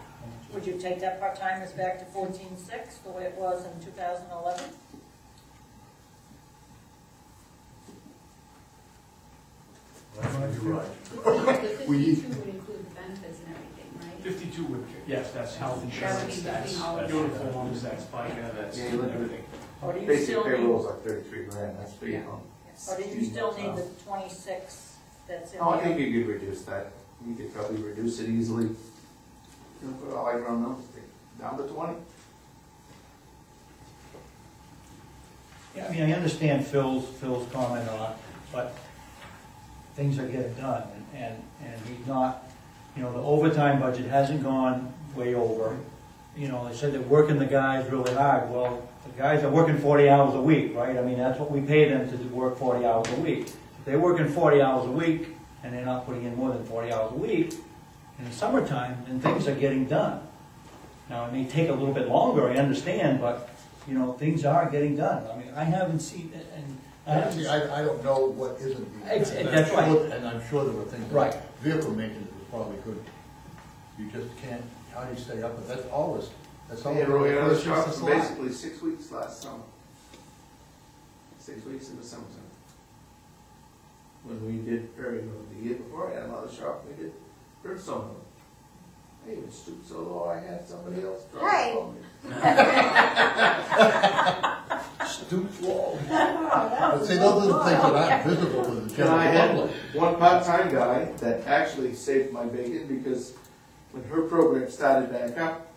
Would you take that part-timers back to 14.6, the way it was in 2011? You're right. The We- 52 would include the benefits and everything, right? 52 would, yes, that's health That would insurance, be that's between all of them. uniforms, that's FICA, that's Yeah, you look at everything. Or do you Basic still payroll's need, like 33 grand, that's pretty cool. or do you still need the 26 that's in Oh, I think there? you could reduce that. You could probably reduce it easily. You know, put all like around numbers, down to 20. Yeah, I mean, I understand Phil's comment on it, but things are getting done, and he's not, you know, the overtime budget hasn't gone way over. You know, they said they're working the guys really hard. Well, the guys are working 40 hours a week, right? I mean, that's what we pay them to do, work 40 hours a week. If they're working 40 hours a week, and they're not putting in more than 40 hours a week, in the summertime, then things are getting done. Now, it may take a little bit longer, I understand, but, you know, things are getting done. I mean, I haven't seen, and I haven't See, I don't know what isn't being done. And That's I'm right. sure- And I'm sure there were things. Right. Vehicle maintenance is probably good. You just can't, how do you stay up with, that's always, that's They always. had really out of Christmas shop is for life. basically 6 weeks last summer. 6 weeks in the summertime. When we did Prairie Road the year before, I had another shop, we did Brimstone Road. I even stooped so low, I had somebody else drop Hey. it on me. Stoop low. But see, those are the things that aren't visible to the And I general had public. one part-time guy that actually saved my bacon because when her program started back up,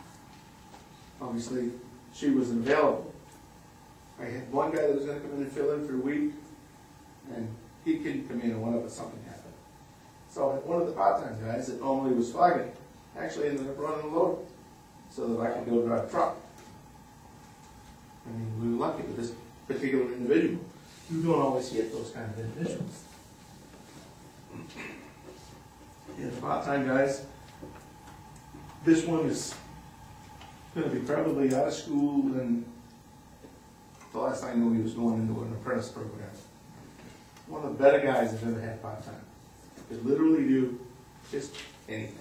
obviously, she wasn't available. I had one guy that was gonna come in and fill in for a week, and he couldn't come in and whenever something happened. So one of the part-time guys that normally was flagging, actually ended up running the loader, so that I could go drive a truck. I mean, we were lucky with this particular individual. You don't always get those kind of individuals. Yeah, the part-time guys, this one is gonna be probably out of school, and the last I knew he was going into an apprentice program. One of the better guys I've ever had part-time. Could literally do just anything.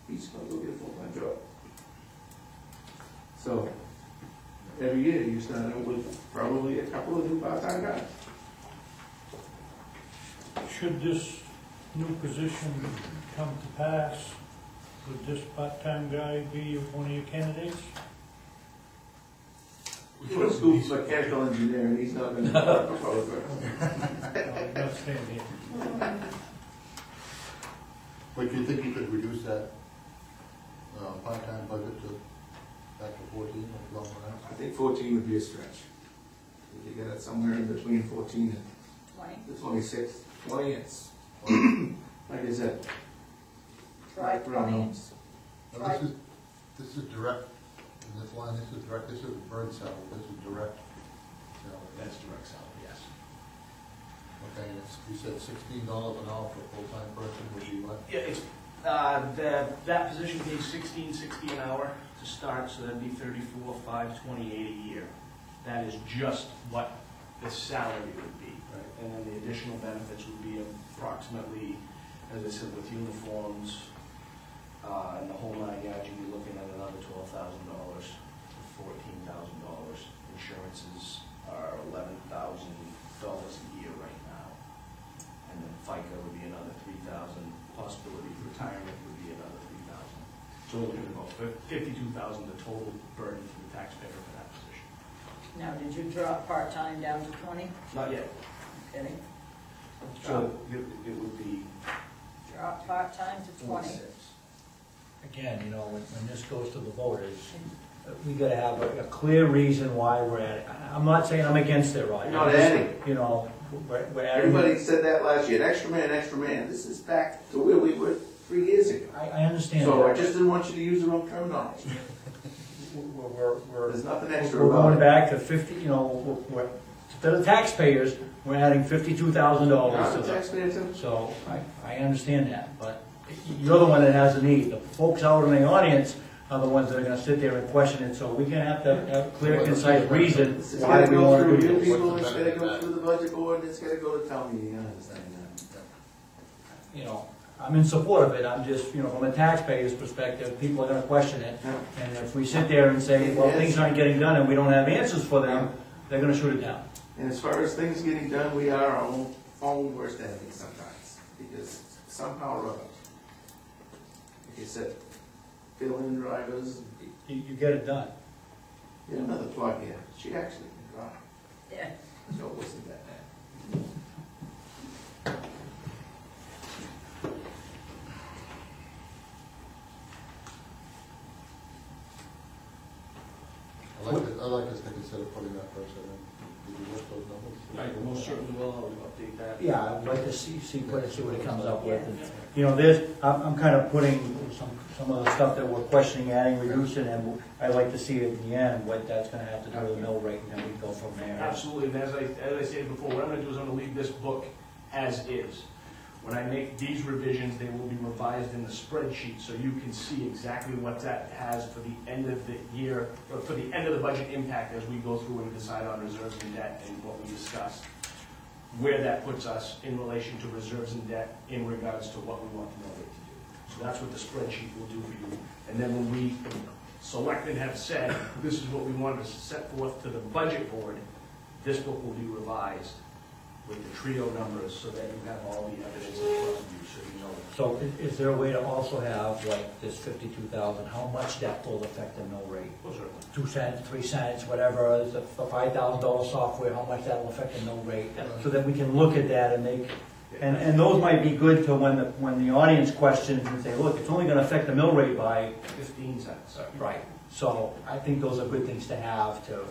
He's gonna go get a full-time job. So, every year you start out with probably a couple of new part-time guys. Should this new position come to pass, would this part-time guy be one of your candidates? He went to school for mechanical engineering, he's not gonna propose it. No, not staying here. But do you think you could reduce that part-time budget to back to 14 or longer now? I think 14 would be a stretch. If you get it somewhere in between 14 and 20? the 26, 20, it's, like I said, Try right around 20. homes. Now, this is direct, in this line, this is direct, this is bird salary, this is direct salary. That's direct salary, yes. Okay, and it's, you said $16 an hour for a full-time person would be what? Yeah, it's, that position pays $16.60 an hour to start, so that'd be $34,528 a year. That is just what the salary would be. Right. And then the additional benefits would be approximately, as I said, with uniforms, and the whole 9 yards, you'd be looking at another $12,000 to $14,000. Insurances are $11,000 a year right now. And then FICA would be another $3,000, possibility of retirement would be another $3,000. So we're looking at about $52,000 the total burden for the taxpayer for that position. Now, did you drop part-time down to 20? Not yet. Okay. So it would be Drop part-time to 20. 46. Again, you know, when this goes to the voters, we gotta have a clear reason why we're at it. I'm not saying I'm against it, Roger. You're not adding. You know, we're adding. Everybody said that last year, extra man, extra man. This is back to where we were 3 years ago. I understand So I that. just didn't want you to use the wrong terminology. We're There's nothing extra We're about going it. back to 50, you know, to the taxpayers, we're adding $52,000 I'm to a them. taxpayer too. So I understand that, but you're the one that has the need. The folks out in the audience are the ones that are gonna sit there and question it, so we're gonna have to have a clear, concise reason This is why gotta we go wanna through do you this. people, What's it's the gotta benefit go of through the budget board, and it's gotta go to town meeting, I understand that. You know, I'm in support of it, I'm just, you know, from a taxpayer's perspective, people are gonna question it. Yeah. And if we sit there and say, well, things aren't getting done and we don't have answers for them, they're gonna shoot it down. And as far as things getting done, we are our own own worst enemy sometimes, because somehow or other, like you said, fill-in drivers, You get it done. get another plug in, she actually can drive, Yeah. so it wasn't that bad. I'd like us to consider putting that person in. Did you look those numbers? I most certainly will, I'll update that. Yeah, I'd like to see what it comes up with. And, you know, I'm kind of putting some of the stuff that we're questioning, adding, reducing, and I'd like to see at the end what that's gonna have to do with the mill rate, and then we go from there. Absolutely, and as I stated before, what I'm gonna do is I'm gonna leave this book as is. When I make these revisions, they will be revised in the spreadsheet, so you can see exactly what that has for the end of the year, or for the end of the budget impact as we go through and decide on reserves and debt and what we discussed. Where that puts us in relation to reserves and debt in regards to what we want the mill rate to do. So that's what the spreadsheet will do for you. And then when we, selectmen have said, this is what we wanted to set forth to the budget board, this book will be revised with the trio numbers so that you have all the evidence in front of you, so you know. So is there a way to also have, like, this 52,000, how much that will affect the mill rate? Well, certainly. 2 cents, 3 cents, whatever, is the $5,000 software, how much that will affect the mill rate? So that we can look at that and make, and those might be good to when the audience questions and say, look, it's only gonna affect the mill rate by 15 cents. Right, so I think those are good things to have to,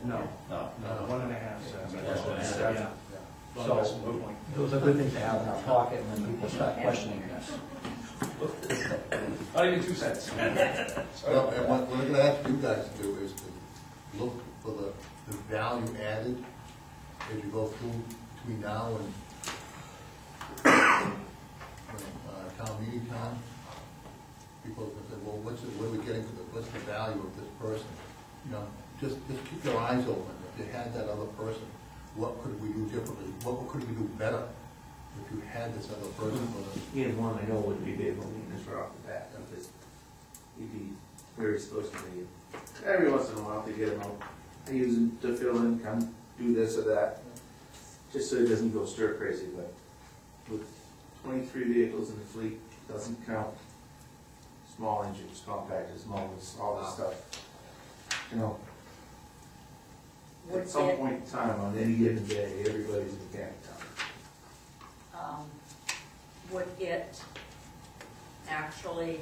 No, No. 1.5 cents. yeah. Well, So, that's a good point. those are good things to have in our pocket when people start questioning this. Not even 2 cents. Well, and what we're gonna ask you guys to do is to look for the value added as you go through between now and town meeting time. People will say, well, what are we getting for what's the value of this person? You know, just keep your eyes open. If you had that other person, what could we do differently? What could we do better if you had this other person with us? Ian, one I know would be big on maintenance right off the bat, because he'd be very supposed to be, every once in a while to get him out. I use him to fill in, come do this or that, just so he doesn't go stir crazy, but with 23 vehicles in the fleet, doesn't count small engines, compactors, motors, all this stuff. You know, at some point in time, on any given day, everybody's a mechanic town. Would it actually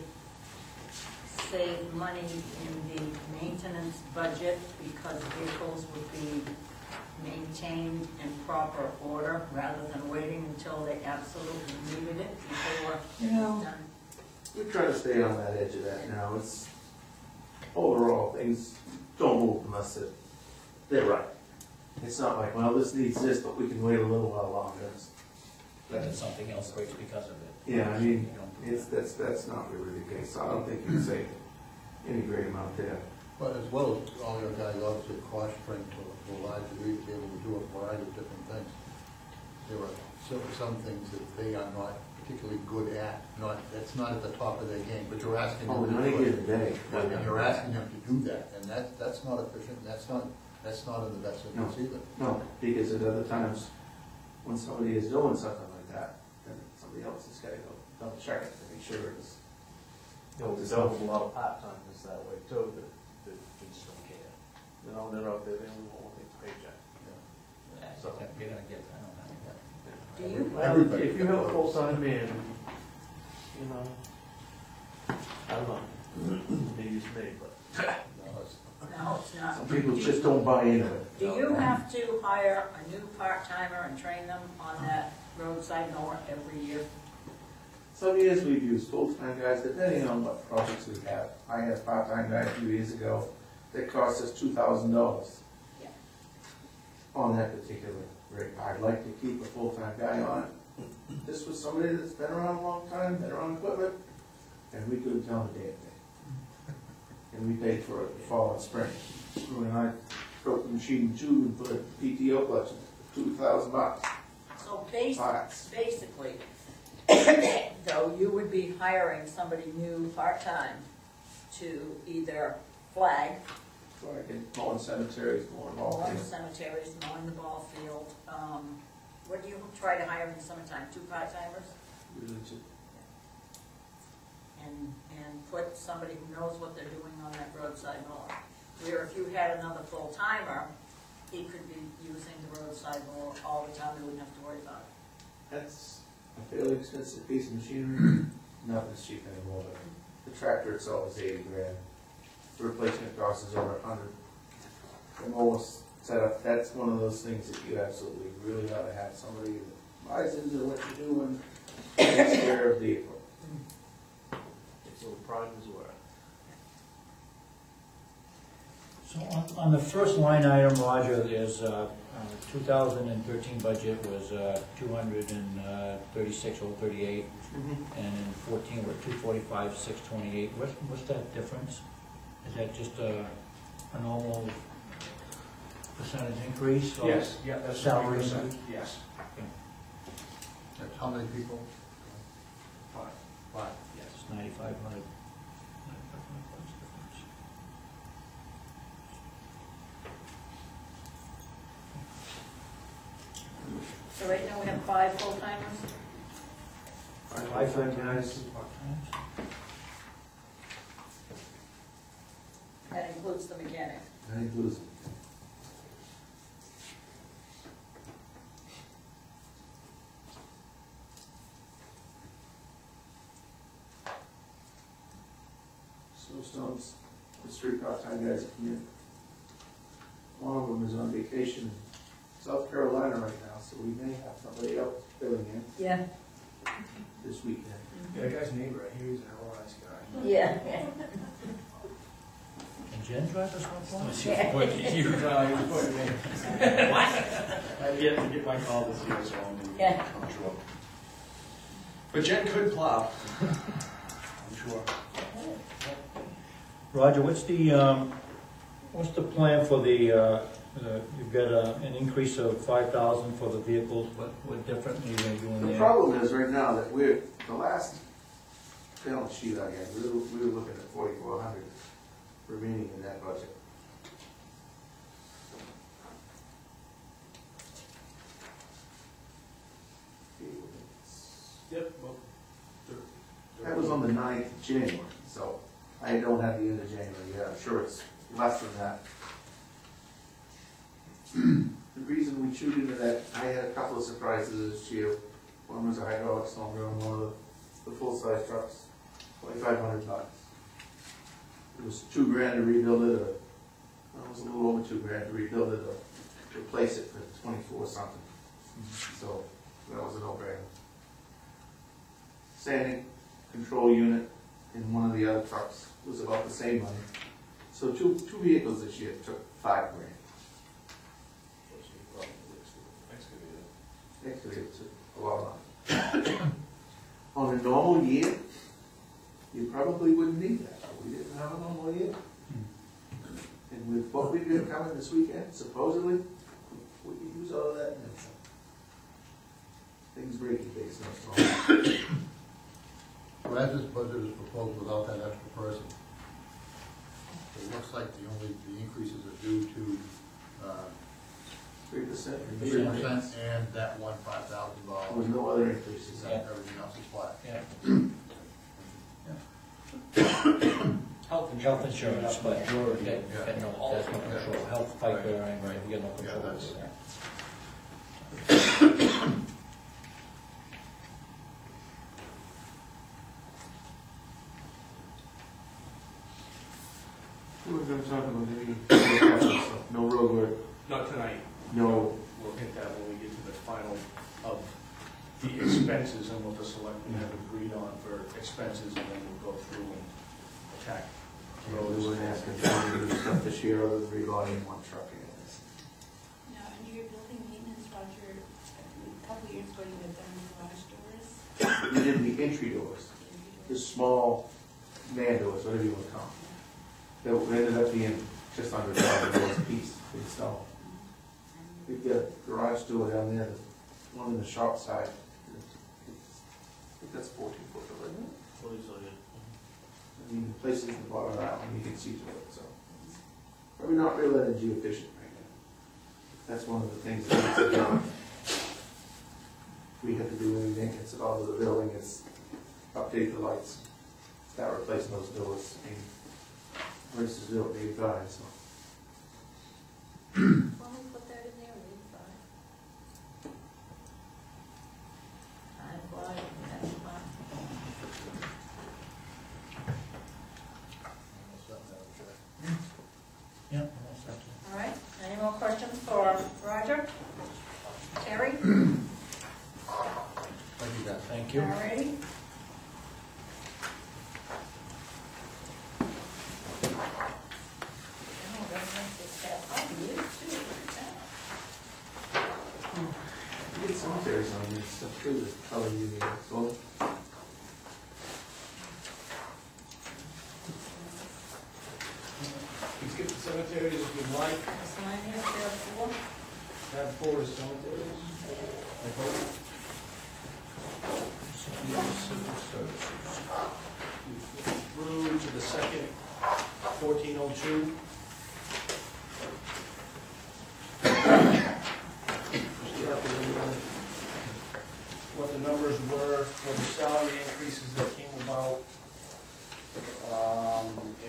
save money in the maintenance budget because vehicles would be maintained in proper order rather than waiting until they absolutely needed it before it was done? We try to stay on that edge of that now. It's, overall, things don't move unless they're right. It's not like, well, this needs this, but we can wait a little while longer. Then something else breaks because of it. Yeah, I mean, that's not really the case. So I don't think you can save any great amount there. But as well as all your guys obviously cross-trained to a large degree to be able to do a variety of different things. There are some things that they are not particularly good at, that's not at the top of their game, but you're asking them to do it. Day. And you're asking them to do that, and that's not efficient, that's not in the best interest either. No, because at other times, when somebody is doing something like that, then somebody else has got to go double check it to make sure it's. There's a lot of part-timers that way too, that just don't care. You know, they're out there, they only want a paycheck. So, You're gonna get, I don't know. Do you? well, if you have a full-time man, you know, I don't know, maybe it's me, but. No, it's not. Some people just don't buy into it. Do you have to hire a new part-timer and train them on that roadside mower every year? Some years we've used full-time guys, depending on what projects we have. I had a part-time guy a few years ago that cost us $2,000 Yeah. on that particular rate. I'd like to keep a full-time guy on it. This was somebody that's been around a long time, been around equipment, and we couldn't tell him a damn thing. And we paid for it the fall and spring. Screw and I broke the machine in two and put a PTO clutch in it, $2,000. So Parts. basically, though, you would be hiring somebody new part-time to either flag, Like in mowing cemeteries, mowing all mowing things. cemeteries, mowing the ball field, what do you try to hire in the summertime, 2 part-timers? Really just- And put somebody who knows what they're doing on that roadside mower. Where if you had another full-timer, he could be using the roadside mower all the time, he wouldn't have to worry about it. That's a fairly expensive piece of machinery, nothing is cheap anymore. The tractor itself is 80 grand. The replacement cost is over 100. The mower setup, that's one of those things that you absolutely really ought to have somebody that buys into what you're doing, takes care of the vehicle. It's a little pride as well. So on the first line item, Roger, there's 2013 budget was 236,038, and in 14 we're 245,628. What's that difference? Is that just a normal percentage increase? Or Yes, yeah, that's salary 20%, increase? yes. That's how many people? 5, yes. It's 9,500. So right now we have 5 full-timers? 5 guys. That includes the mechanic. That includes. Snowstorms, the 3 part-time guys that come in. One of them is on vacation in South Carolina right now, so we may have somebody else filling in Yeah. this weekend. Yeah, that guy's neighbor, I hear he's a hell of a nice guy. Yeah. And Jen drive us one She was pointing at you. He was pointing at me. What? I had yet to get my call this year, so I'm sure. But Jen could plow. I'm sure. Roger, what's the plan for you've got an increase of 5,000 for the vehicles, what differently are you doing there? The problem is right now that the last balance sheet I had, we were looking at 4,400 remaining in that budget. Yep, well, That was on the 9th of January, so I don't have the end of January yet. I'm sure it's less than that. The reason we chewed into that, I had a couple of surprises this year. One was a hydraulic snow and one of the full-size trucks, $2,500. It was $2 grand to rebuild it, or it was a little over $2 grand to rebuild it, or replace it for 24 something. So that was a no-brainer. Sanding control unit in one of the other trucks was about the same money. So two vehicles this year took $5 grand. Excavator took a lot of money. On a normal year, you probably wouldn't need that, but we didn't have a normal year. And with what we've got coming this weekend, supposedly, we could use all of that. And things breaking based on storm. So as this budget is proposed without that extra person, it looks like the increases are due to 3%. 3% and that one $5,000. There was no other increases. Everything else is flat. Health insurance, but you're getting that's no control. Health piper, you get no control over that. We're going to talk about any no road work, Not tonight. no. We'll hit that when we get to the final of the expenses and what the selectmen have agreed on for expenses, and then we'll go through and attack We roads. wouldn't ask them to do stuff this year other than reloading one truck again. Now, under your building maintenance, Roger, a couple of years ago, you had done the garage doors. We did the entry doors, the small man doors, whatever you want to call them. That ended up being just under $1,000 a piece to install. We've got a garage door down there, the one in the shop side. I think that's 14 foot, isn't it? I mean, the place is in the bottom of that one, you can see through it, so. Probably not real energy efficient right now. That's one of the things that needs to be done. we have to do any maintenance at all to the building, it's update the lights, start replacing those doors, and versus do it maybe five, so. When we put that in there, we thought. Time flies, and that's fun. Yeah. All right, any more questions for Roger? Terry? Thank you. All righty. You get cemeteries on this stuff too, the color you need, so. Please get the cemeteries if you'd like. Sign here, tab 4. Tab 4 is cemeteries. Through to the second, 1402. What the numbers were for the salary increases that came about,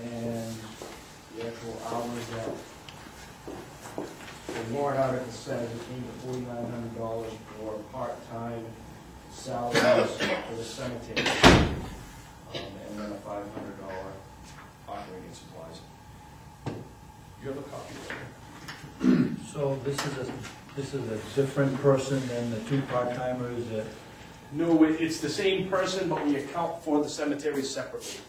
and the actual hours that the warrant article says it came to $4,900 for part-time salaries for the cemetery, and then a $500 operating supplies. You have a copy of it? So this is a different person than the two part-timers that, No, it's the same person, but we account for the cemetery separately.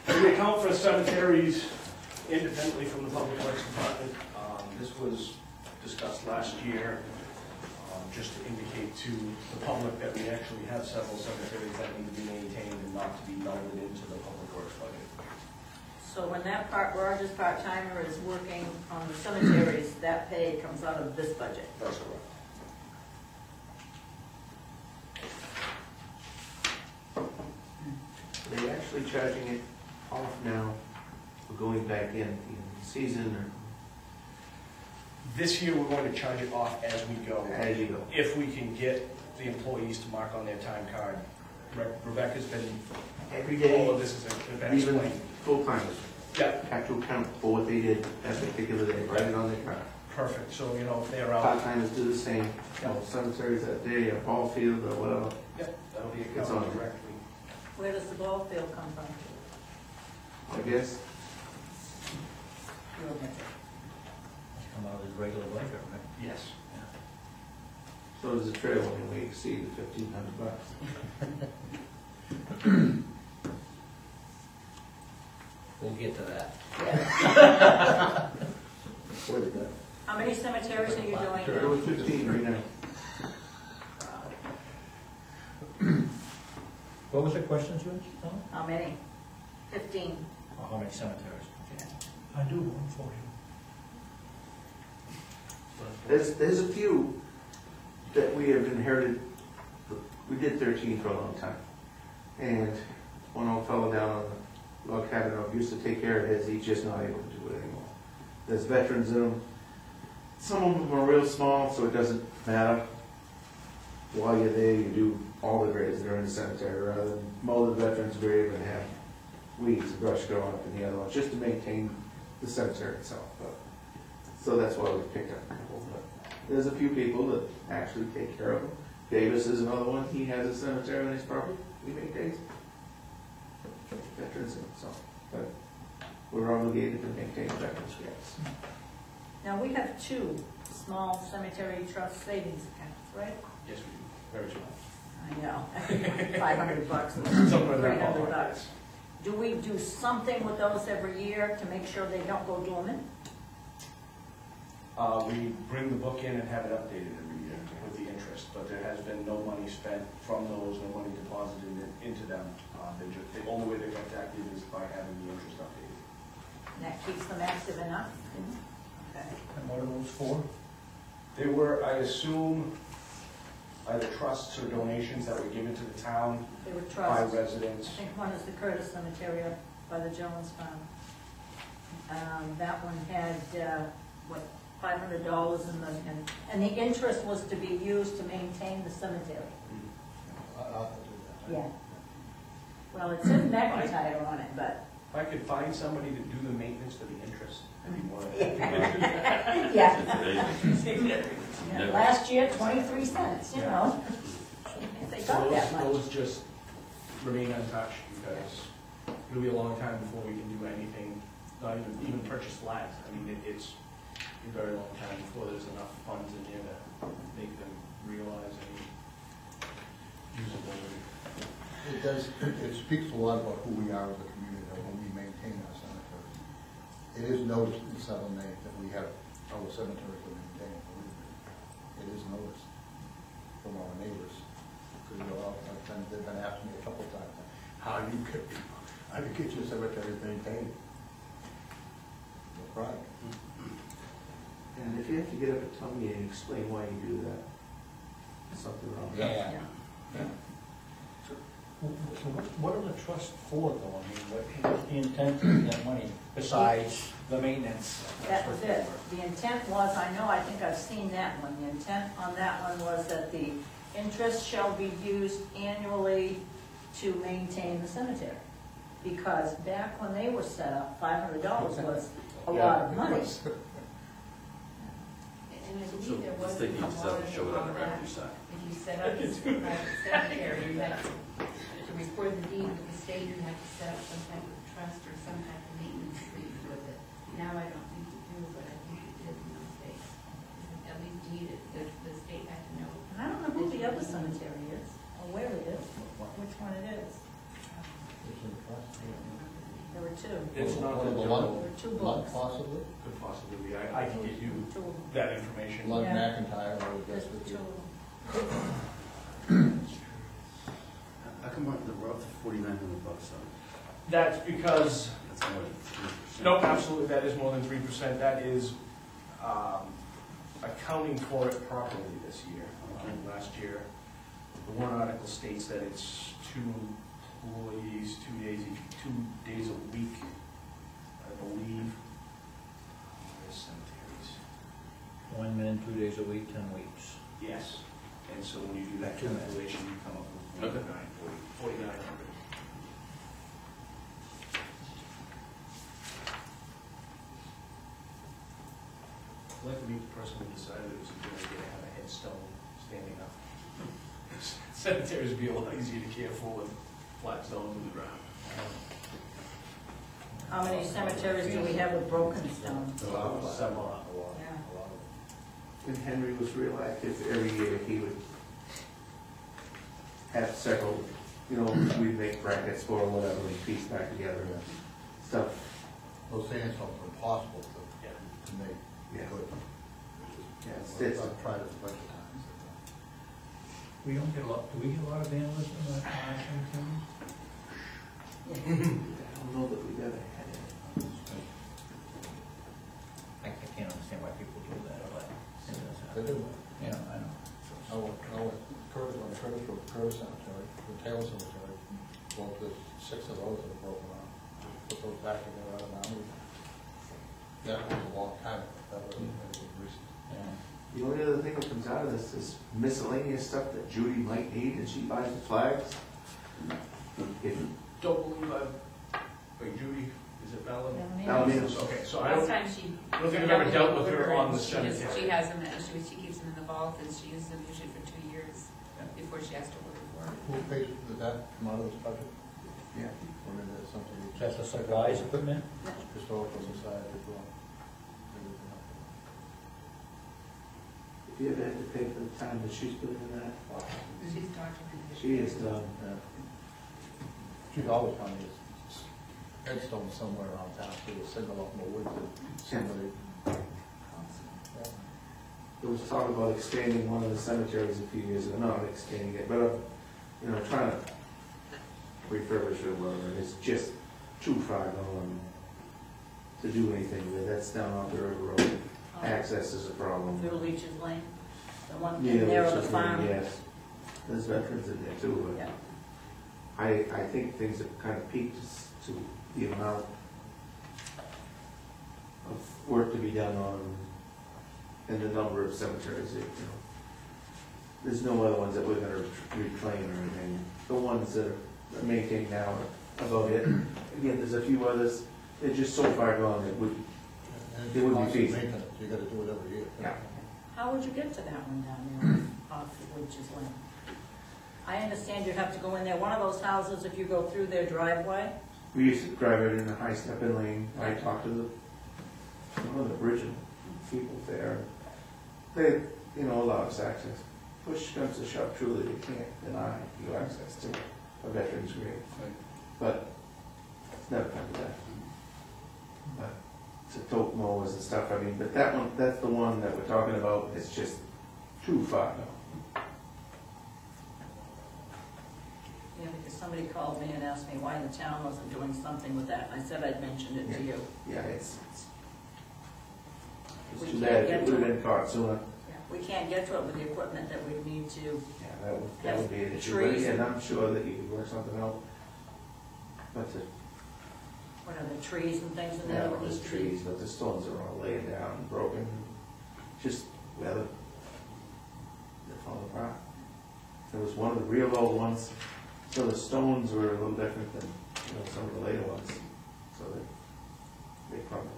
We account for cemeteries independently from the Public Works Department. This was discussed last year, just to indicate to the public that we actually have several cemeteries that need to be maintained and not to be melded into the Public Works budget. So when that Roger's part-timer is working on the cemeteries, that pay comes out of this budget. That's correct. Are they actually charging it off now, or going back in season, or This year, we're going to charge it off as we go. as you go? If we can get the employees to mark on their time card. Rebecca's been, Every all of day, this has been even explained. full-timers Yeah, have to account for what they did that particular day, write it on their card. perfect, so, you know, if they're out, Part-timers do the same, you know, cemeteries that day, a ball field or whatever. that'll be It's accounted on. directly. Where does the ball field come from? I guess, come out of his regular budget, right? Yes. so does the trail when we exceed the $1,500. We'll get to that. What is that? How many cemeteries are you doing We're now? doing 15 right now. What was the question, George? Tom? How many? 15. Or how many cemeteries? I do one for you. There's a few that we have inherited. We did 13 for a long time. And one old fellow down on the log cabin used to take care of his, he's just not able to do it anymore. There's veterans in them. Some of them are real small, so it doesn't matter. While you're there, you do all the graves that are in the cemetery, rather than mow the veteran's grave and have weeds and brush growing up in the other ones, just to maintain the cemetery itself. But, so that's why we picked up a couple. But there's a few people that actually take care of them. Davis is another one. He has a cemetery on his property. We maintain veterans in it, so. But we're obligated to maintain veterans' graves. Now, we have 2 small cemetery trust savings accounts, right? Yes, we do, very small. I know, $500, Somewhere in that $300. ballpark. Do we do something with those every year to make sure they don't go dormant? We bring the book in and have it updated every year with the interest, but there has been no money spent from those, no money deposited into them. The only way they get active is by having the interest updated. And that keeps them active enough? Okay. And what are those for? They were, I assume, either trusts or donations that were given to the town They were by trusts. residents. I think one is the Curtis Cemetery up by the Jones Farm. That one had, what, $500 in the, and the interest was to be used to maintain the cemetery. I'll have to do that. Yeah. Well, it says McIntyre on it, but. If I could find somebody to do the maintenance for the interest, I'd be more than Yeah. Yeah. Yeah, last year, 23 cents, you know. If they got that much. Those just remain untouched because it'll be a long time before we can do anything, not even purchase flags. I mean, it's a very long time before there's enough funds in there to make them realize any usable. It does, it speaks a lot about who we are as a community, when we maintain our cemeteries. It is noticed in Southern Maine that we have our cemeteries to maintain, believe me. It is noticed from our neighbors. Because they've been asking me a couple of times, how do you get your cemeteries maintained? No problem. And if you have to get up at town meeting and explain why you do that, there's something wrong. Yeah. So what are the trusts for though? I mean, What's the intent of that money besides the maintenance? That was it. The intent was, I think I've seen that one. The intent on that one was that the interest shall be used annually to maintain the cemetery. Because back when they were set up, $500 was a lot of money. And I So believe there was let's take a each law side and show it on the that revenue side. if you set up a private cemetery, you had to record the deed with the state, you had to set up some type of trust or some type of maintenance agreement with it. Now I don't think you do, but I think you did in those days. At least deeded, the state had to know. And I don't know who the other cemetery is, or where it is, which one it is. It's in the trust. There were two. It's not One the of the general, There were two Lund, books. possibly? could possibly be. I can get you Two of them. that information. Lund Yeah. McIntyre, I would guess There's would be. two of them. How come the rough $4,900 on? That's because, That's more than 3%. no, absolutely, that is more than 3%. That is accounting for it properly this year. Last year, the warrant article states that it's 2 employees, 2 days a week, I believe. There's cemeteries. 1 man, 2 days a week, 10 weeks. Yes, and so when you do that Two minutes. calculation, you come up with Okay. 4,900. I'd like to meet the person who decided it was a good idea to have a headstone standing up. Cemeteries would be a lot easier to care for with flat stones in the ground. How many cemeteries do we have with broken stone? Several. Yeah. When Henry was real active, every year he would have several, we'd make brackets for or whatever, and piece back together and stuff. Those sandstones are impossible Yeah. to make Yeah. good. Yeah, it's- I've tried it a bunch of times. We don't get a lot, do we get a lot of vandalism in our cemeteries? I don't know that we've ever had it. I can't understand why people do that, but it does They happen. do. Yeah, I know. On Curtis Road, Curtis Cemetery, the Taylor Cemetery, well, there's 6 of those that are broken off. Put those back together out of memory. That was a long time ago. That was recent. Yeah. The only other thing that comes out of this is miscellaneous stuff that Judy might need, and she buys the flags. If Don't believe wait, Judy, is it Bella? Alaminos. Okay, so I Last don't, time she. I don't think I've ever dealt with her on the She cemetery. she has them, she keeps them in the vault, and she uses them usually for 2 years before she has to order more. Who pays, did that come out of this budget? Yeah. Or is that something? That's a supplies equipment? Historical Society as well. If you ever had to pay for the time that she's putting in that, wow. She's documented. She is done. Yeah. She's always found these headstones somewhere around town, so you single up in the woods and somebody. Yeah. there was talk about expanding one of the cemeteries a few years ago, not expanding it, but, you know, trying to refurbish it or whatever, and it's just too far gone to do anything with it. That's down off the river road. Access is a problem. Through Leach's Lane, the one Yeah, in there which on the is farm. really- Yes, there's veterans in there too, but Yeah. I think things have kind of peaked to the amount of work to be done on and the number of cemeteries that, you know. There's no other ones that we're gonna reclaim or anything. The ones that are maintained now are about it. Again, there's a few others, they're just so far gone that would, And It would be constant feasible. maintenance, you gotta do it every year. Yeah. How would you get to that one down there off Leach's Lane? I understand you have to go in there, one of those houses, if you go through their driveway, we used to drive it in a high step-in lane. I talked to one of the original people there. They, you know, allow us access. Push comes to shove, truly, they can't deny you access to a veteran's grave. Right. But it's never come to that. But to tote mowers and stuff, I mean, but that one, that's the one that we're talking about, it's just too far now. yeah, because somebody called me and asked me why the town wasn't doing something with that, and I said I'd mentioned it to you. Yeah, it's We too can't bad, get it to would have it. been caught sooner. Yeah, we can't get to it with the equipment that we need to. Yeah, that would be an issue, but Trees. again, I'm sure that you could work something out. But the, What are the trees and things in there? yeah, that there's need to be- trees, but the stones are all laid down and broken, just weather. They're falling apart. There was one of the real old ones, so the stones were a little different than, you know, some of the later ones, so they crumbled.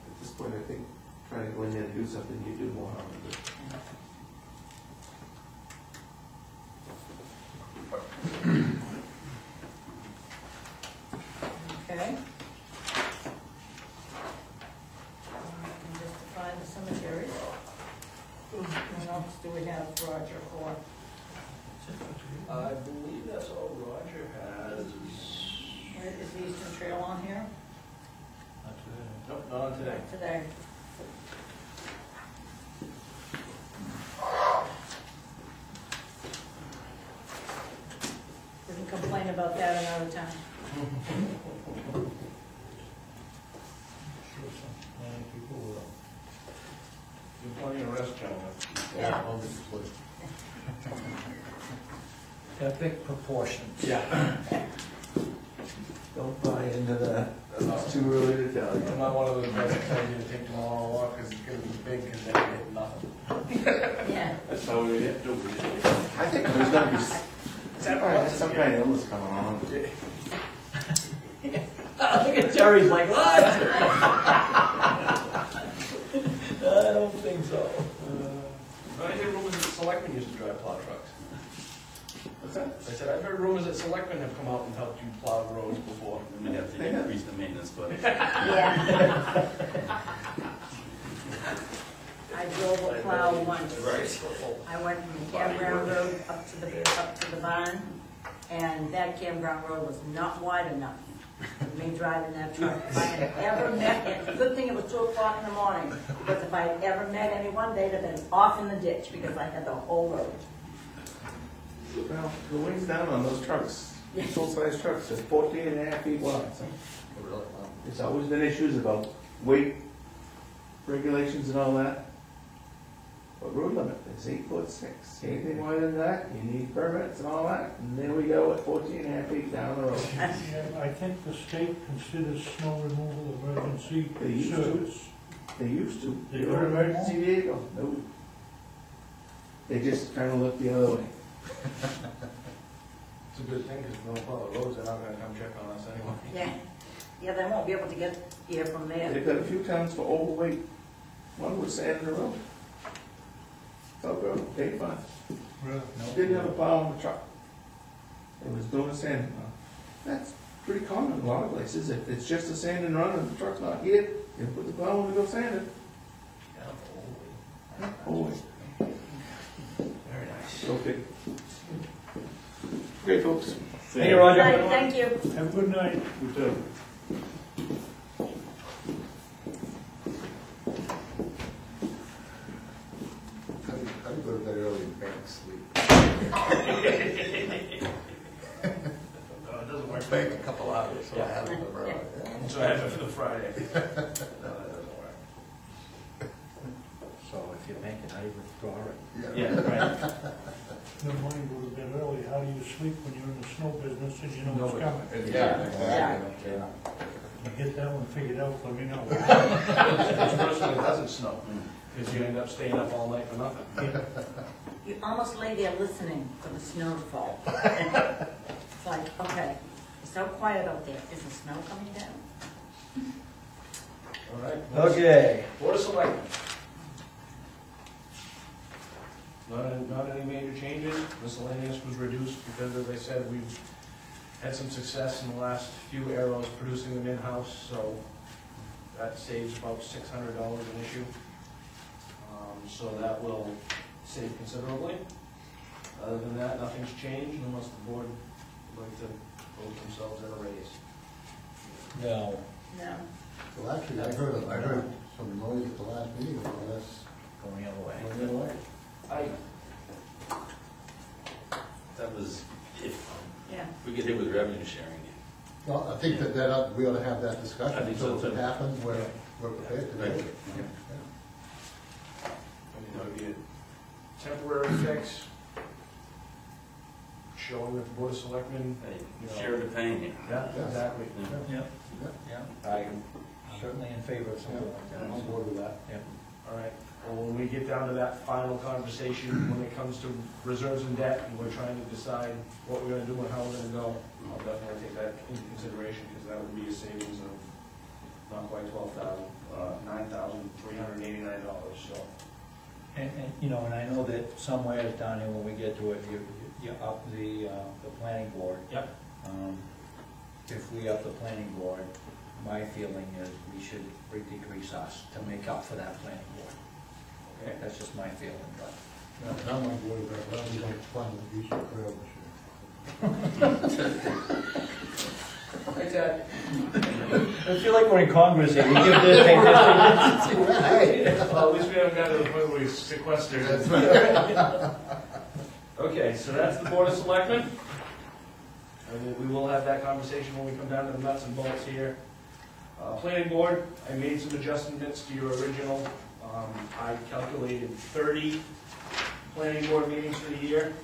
At this point, I think, trying to go in there and do something, you do more harm than good. Okay. And just to find the cemeteries. What else do we have, Roger, for? I believe that's all Roger has. Where is the Eastern Trail on here? Nope, not on today. Today. We can complain about that another time. Sure, many people will. There's plenty of rest, gentlemen. Yeah. Obviously. Epic proportions. Yeah. Don't buy into that, it's too early to tell you. I'm not one of those guys that tells you to take tomorrow on a walk because it's gonna be big, because then you get nothing. Yeah. That's how we get to it. I think there's gonna be some kind of illness coming on. Look at Jerry's like, what? I don't think so. I hear rumors that selectmen used to drive plow trucks. What's that? I said, I've heard rumors that selectmen have come out and helped you plow roads before. We may have to increase the maintenance, but Yeah. I drove a plow once. Right. I went from the campground road up to the barn, and that campground road was not wide enough for me driving that truck. If I had ever met, it's a good thing it was 2 o'clock in the morning, because if I had ever met anyone, they'd have been off in the ditch, because I had the whole road. Well, the wings down on those trucks, full-size trucks, are 14.5 feet wide. So Really, wow. there's always been issues about weight regulations and all that. But road limit is 8'6". Anything more than that, you need permits and all that. And there we go at 14.5 feet down the road. Yeah, I think the state considers snow removal emergency They used to. service. They used to. They Your don't emergency anymore? vehicle? No. They just kind of look the other way. It's a good thing, because if we don't plow the roads, they're not gonna come check on us anyway. Yeah, yeah, they won't be able to get here from there. They've got a few towns for overweight. One was sand in the road. Velcro, paid fine. Really? Didn't have a plow on the truck. It was doing a sand run. That's pretty common in a lot of places. If it's just a sand and run and the truck's not here, you put the plow on to go sand it. Always. Very nice. Okay. Okay, folks. Thank you, Roger. Right, thank you. Have a good night. You too. Make a couple hours, so I have it for, So I have it for the Friday. No, that doesn't work. So if you make it, I withdraw it. Yeah, right. Never mind, go to bed early, how do you sleep when you're in the snow business and you know it's Nobody. coming? Yeah. You get that one figured out, let me know. Especially when it doesn't snow, because you end up staying up all night for nothing. You almost lay there listening for the snow to fall. It's like, okay, it's so quiet out there, is the snow coming down? All right. Okay. Board of Selectmen. Not any major changes. Miscellaneous was reduced because, as I said, we've had some success in the last few arrows producing them in-house, so that saves about $600 an issue. So that will save considerably. Other than that, nothing's changed unless the board would like to vote themselves at a raise. No. No. Well, actually, I heard some noise at the last meeting, so that's Going the other way. going the other way. That was, if Yeah. we get hit with revenue sharing. Well, I think that we ought to have that I discussion, think so so, if it too. happens, we're prepared to do Right. it. That would be a temporary fix, showing that the Board of Selectmen, Hey, share the pain here. yeah, exactly. Yeah. Yeah, yeah, I'm certainly in favor of something like that. I'm on board with that. Yeah. All right, well, when we get down to that final conversation, when it comes to reserves and debt, and we're trying to decide what we're gonna do and how we're gonna go, I'll definitely take that into consideration, because that would be a savings of not quite $9,389, so. And, you know, and I know that somewhere down here, when we get to it, you up the planning board. Yep. If we up the planning board, my feeling is we should decrease us to make up for that planning board. Okay. That's just my feeling, but. And I'm on board with that, but we don't fund the beach trail this year. Hey, Ted. I feel like we're in Congress here, we give this, take this. Well, at least we haven't got to the point where we sequestered. That's right. Okay, so that's the Board of Selectmen. And we will have that conversation when we come down to the nuts and bolts here. Planning Board, I made some adjustments to your original. I calculated 30 planning board meetings for the year.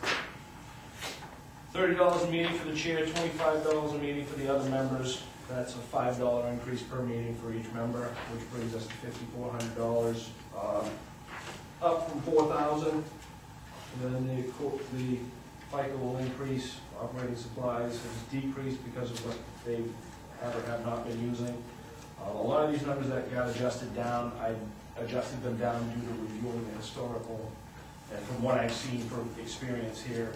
$30 a meeting for the chair, $25 a meeting for the other members. That's a $5 increase per meeting for each member, which brings us to $5,400, up from $4,000. And then the FICA will increase. Operating supplies has decreased because of what they have or have not been using. A lot of these numbers that got adjusted down, I adjusted them down due to reviewing the historical, and from what I've seen from experience here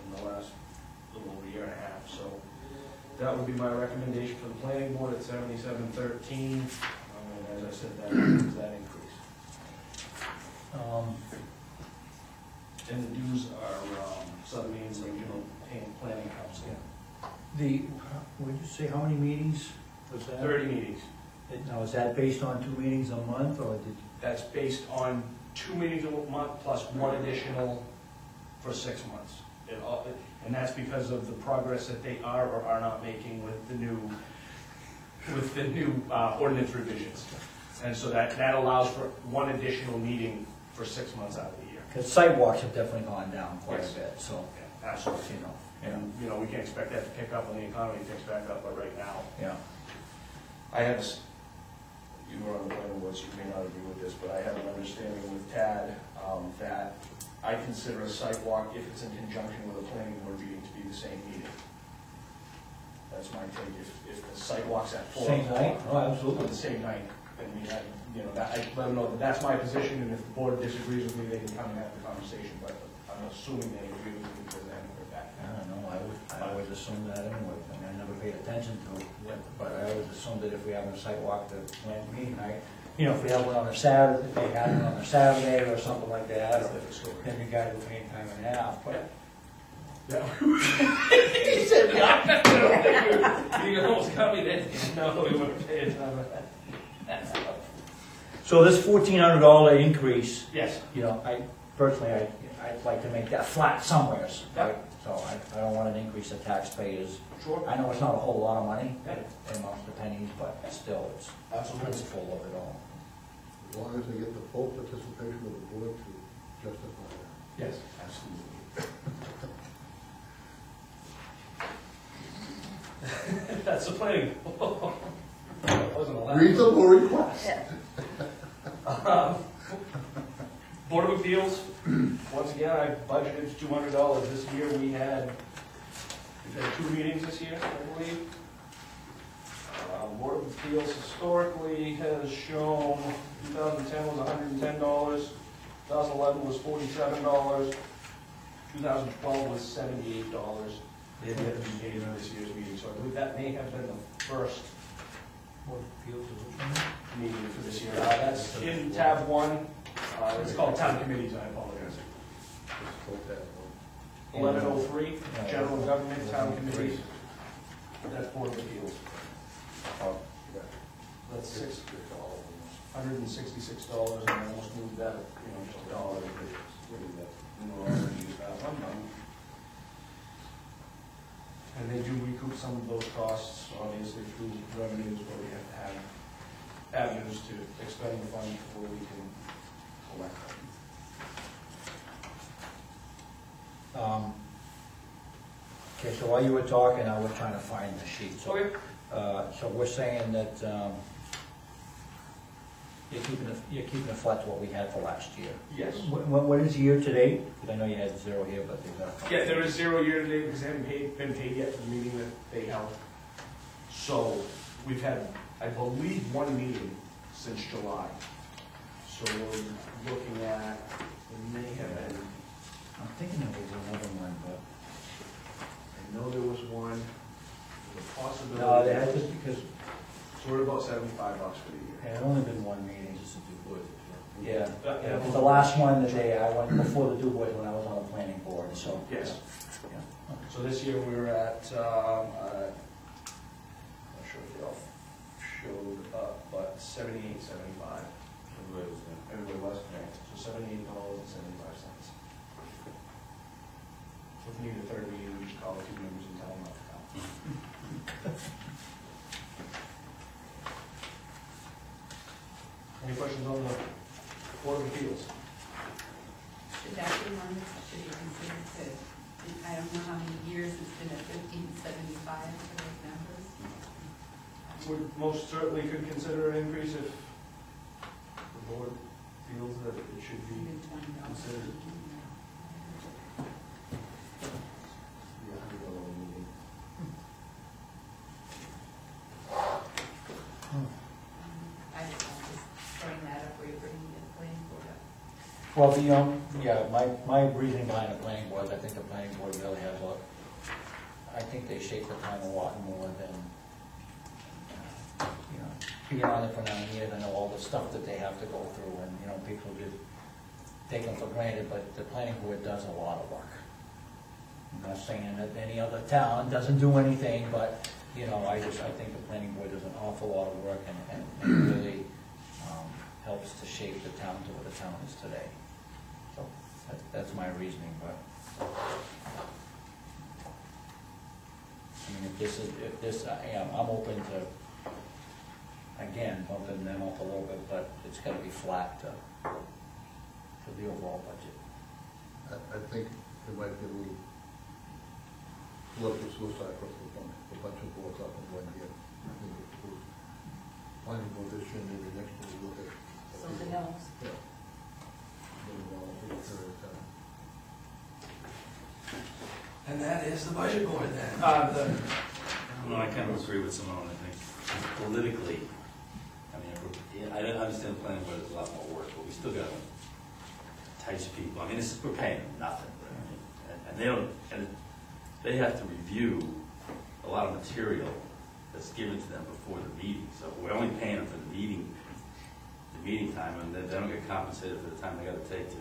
in the last little over a year and a half. So that would be my recommendation for the planning board at $77.13. And as I said, that is that increase. And the dues are Southern Maine's Regional Planning Council. Would you say how many meetings was that? 30 meetings. Now, is that based on 2 meetings a month, or did? That's based on 2 meetings a month plus 1 additional for 6 months. And that's because of the progress that they are or are not making with the new ordinance revisions. And so that allows for 1 additional meeting for 6 months out of the year. Because sidewalks have definitely gone down quite Yes. a bit, so, Yeah, absolutely. you know. And, you know, we can expect that to pick up when the economy picks back up, but right now, Yeah. I have, you were on the planning board, so you may not agree with this, but I have an understanding with Tad that I consider a site walk, if it's in conjunction with a planning board meeting, to be the same meeting. That's my take. If the site walk's at 4 Same o'clock. night? Oh, absolutely. On the same night, then we had, you know, I let them know that that's my position, and if the board disagrees with me, they can come and have the conversation, but I'm assuming they agree with me because they haven't heard back. I don't know, I always assumed that anyway. I mean, I never paid attention to it, but I always assumed that if we have a sidewalk, the plan meeting night, you know, if we have one on a Saturday, if they had it on a Saturday or something like that, or then you guys would pay time and a half, but. Yeah. He said, yeah. You almost got me there. No, we wouldn't pay attention. So this $1,400 increase, Yes. you know, I personally, I'd like to make that flat somewheres, right? So I don't want an increase the taxpayers. Sure. I know it's not a whole lot of money, Yeah. it amounts to pennies, but still, it's the Absolutely. principle of it all. As long as they get the full participation of the board to justify that. Yes, absolutely. That's the planning. That wasn't allowed. Reasonable request. Board of Appeals, once again, I budgeted $200. This year, we've had 2 meetings this year, I believe. Board of Appeals historically has shown 2010 was $110, 2011 was $47, 2012 was $78. They have yet to be paid in this year's meeting, so I believe that may have been the first Board of Appeals is which one? meeting for this year. That's in tab 1. It's called Town Committees, I apologize. Just vote that one. 1103, General Government Town Committees. That's Board of Appeals. Oh, yeah. That's It's all of them. $166, and I almost moved that, just a dollar. And they do recoup some of those costs, obviously, through revenues, but we have to have avenues to expend the funds before we can collect them. Okay, so while you were talking, I was trying to find the sheet. So, Okay. so we're saying that you're keeping it flat to what we had for last year. Yes. What is year to date? Because I know you had 0 here, but there's not. Yeah, there is 0 year-to-date because they haven't been paid yet for the meeting that they held. So we've had, I believe, 1 meeting since July. So we're looking at, it may have been, I'm thinking there was another one, but. I know there was one, there's a possibility. No, they had to, because So we're about $75 for the year. it had only been 1 meeting. Yeah, Yeah. it was the last one the day I went, before the Du Bois, when I was on the planning board, so. Yes. Yeah. So this year we're at, I'm not sure if they all showed up, but 78, 75. Everybody was, right? So $78.75. So if we need a third meeting, we just call the 2 members and tell them not to come. Any questions on the Board of Appeals? Should that be one that should be considered to, I don't know how many years it's been at 1575 for those members. Would most certainly could consider an increase if the board feels that it should be Even $20. considered. I don't know, just throwing that up where you're bringing the planning board up. Well, yeah, my reasoning behind the planning board, I think the planning board really has I think they shape the town a lot more than, being on it for 9 years, I know all the stuff that they have to go through, and, people just take them for granted, but the planning board does a lot of work. I'm not saying that any other town doesn't do anything, but, I think the planning board does an awful lot of work and really helps to shape the town to what the town is today. So that's my reasoning, but. I mean, if this, I'm open to, again, bumping them up a little bit, but it's gotta be flat to the overall budget. I think there might be a little political suicide for a bunch of boards up in one year. I think it was planning board this year, maybe next year we look at. Something else. Yeah. Maybe all over a period of time. And that is the budget board then. No, I kind of agree with Simone. I think politically, I don't understand the planning board is a lot more work, but we still got to entice people. We're paying them nothing, and they have to review a lot of material that's given to them before the meeting. So we're only paying them for the meeting time, and they don't get compensated for the time they got to take to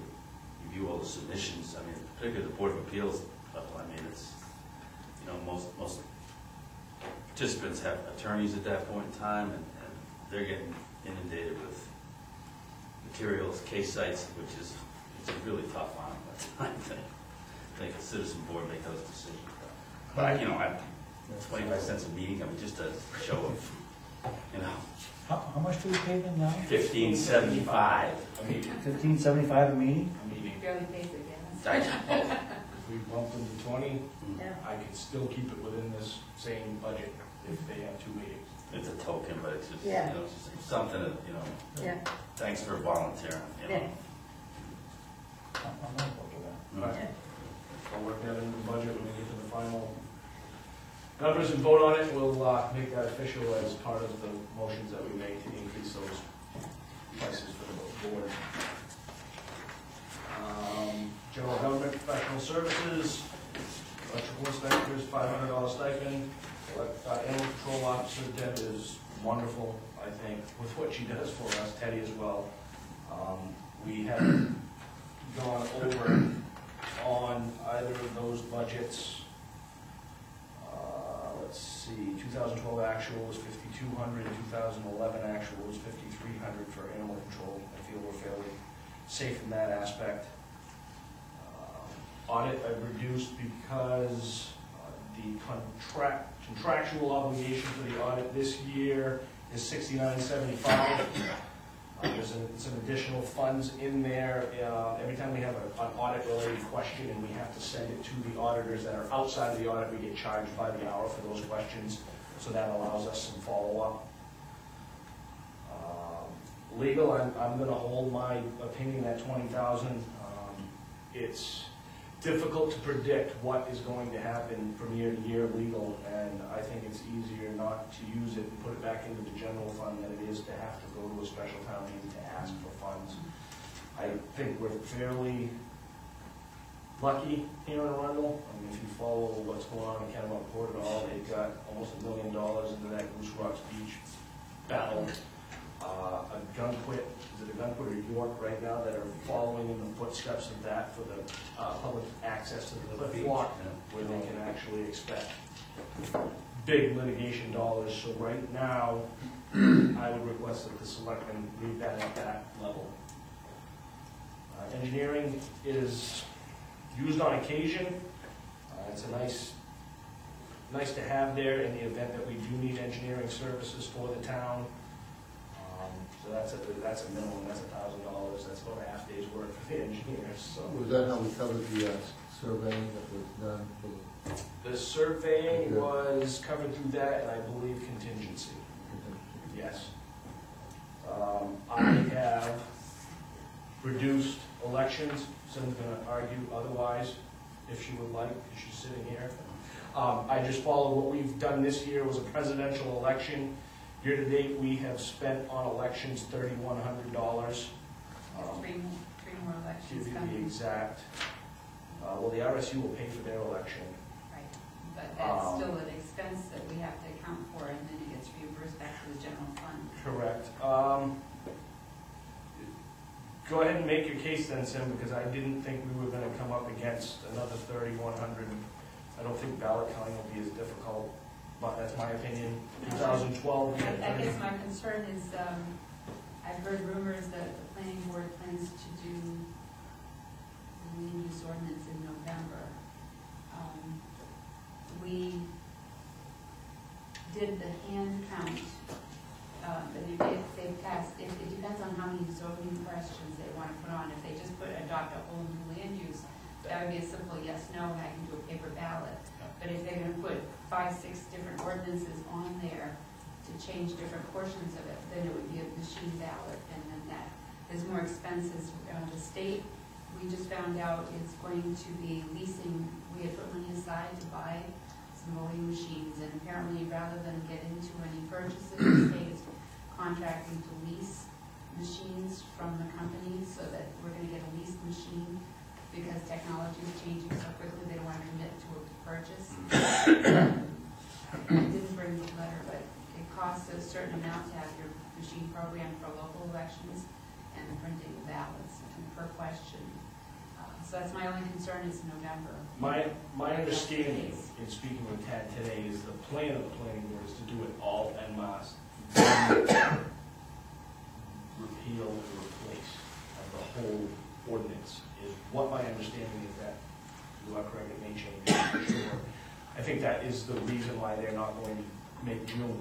review all the submissions. Particularly the Board of Appeals level. It's most participants have attorneys at that point in time, and they're getting inundated with materials, case sites, which is it's really tough on them. I think a citizen board make those decisions. But, you know, 25 cents a meeting, I mean, just a show of, you know, How much do we pay them now? $15.75. I mean, $15.75 a meeting? He barely pays it, yeah. if we bumped them to 20, Yeah. I could still keep it within this same budget if they have 2 meetings. It's a token, but it's just, you Yeah. know, it's just something that, you know, Yeah, thanks for volunteering, you know. yeah. I'm not opposed to that. Right. I'll work that into the budget when we get to the final numbers and vote on it. We'll make that official as part of the motions that we make to increase those prices for the board. General government professional services, electrical inspectors, $500 stipend. Animal control officer Deb is wonderful, I think, with what she does for us, Teddy as well. We haven't gone over on either of those budgets. Let's see, 2012 actual was 5,200, 2011 actual was 5,300 for animal control. I feel we're fairly safe in that aspect. Audit I've reduced because the contractual obligation for the audit this year is $69.75. There's some additional funds in there. Every time we have an audit-related question and we have to send it to the auditors that are outside of the audit, we get charged by the hour for those questions, so that allows us some follow-up. Legal, I'm going to hold my opinion at $20,000. It's difficult to predict what is going to happen from year to year legal, and I think it's easier not to use it and put it back into the general fund than it is to have to go to a special town meeting to ask for funds. I think we're fairly lucky here in Arundel. I mean, if you follow what's going on in Kennebunk Port and all, they've got almost $1 million into that Goose Rocks Beach battle. A Gunquit, is it a Gunquit or York right now, that are following in the footsteps of that for the public access to the beach, where they can actually expect big litigation dollars. So right now, I would request that the selectmen leave that at that level. Engineering is used on occasion. It's a nice to have there in the event that we do need engineering services for the town. So that's a minimum, that's $1,000, that's about a half day's work for the engineers, so. Was that how we covered the surveying that was done for the? The surveying was covered through that, and I believe contingency, yes. I have reduced elections, someone's gonna argue otherwise, if she would like, because she's sitting here. I just followed what we've done this year was a presidential election. Year to date, we have spent on elections $3,100. There's three more elections Give you the coming. exact. Well, the RSU will pay for their election. Right, but that's still an expense that we have to account for, and then it gets reimbursed back to the general fund. Correct. Go ahead and make your case then, Sim, because I didn't think we were going to come up against another 3,100. I don't think ballot counting will be as difficult. But that's my opinion. 2012. I guess my concern is, I've heard rumors that the planning board plans to do the land use ordinance in November. We did the hand count, but they passed, it depends on how many zoning questions they want to put on. If they just adopt a whole new land use, that would be a simple yes, no, and I can do a paper ballot. But if they're gonna put 5, 6 different ordinances on there to change different portions of it, then it would be a machine ballot, and then that, there's more expenses. The state, we just found out, is going to be leasing, we had put money aside to buy some mowing machines, and apparently rather than get into any purchases, the state is contracting to lease machines from the company, so that we're gonna get a leased machine, because technology is changing so quickly, they don't want to commit to a purchase. I didn't bring the letter, but it costs a certain amount to have your machine programmed for local elections and the printing of ballots and per question. So that's my only concern is November. My understanding in speaking with Tad today is the plan of the planning board is to do it all en masse. Repeal and replace of the whole ordinance is what my understanding is. That you are correct, it may change for sure. I think that is the reason why they're not going to make June,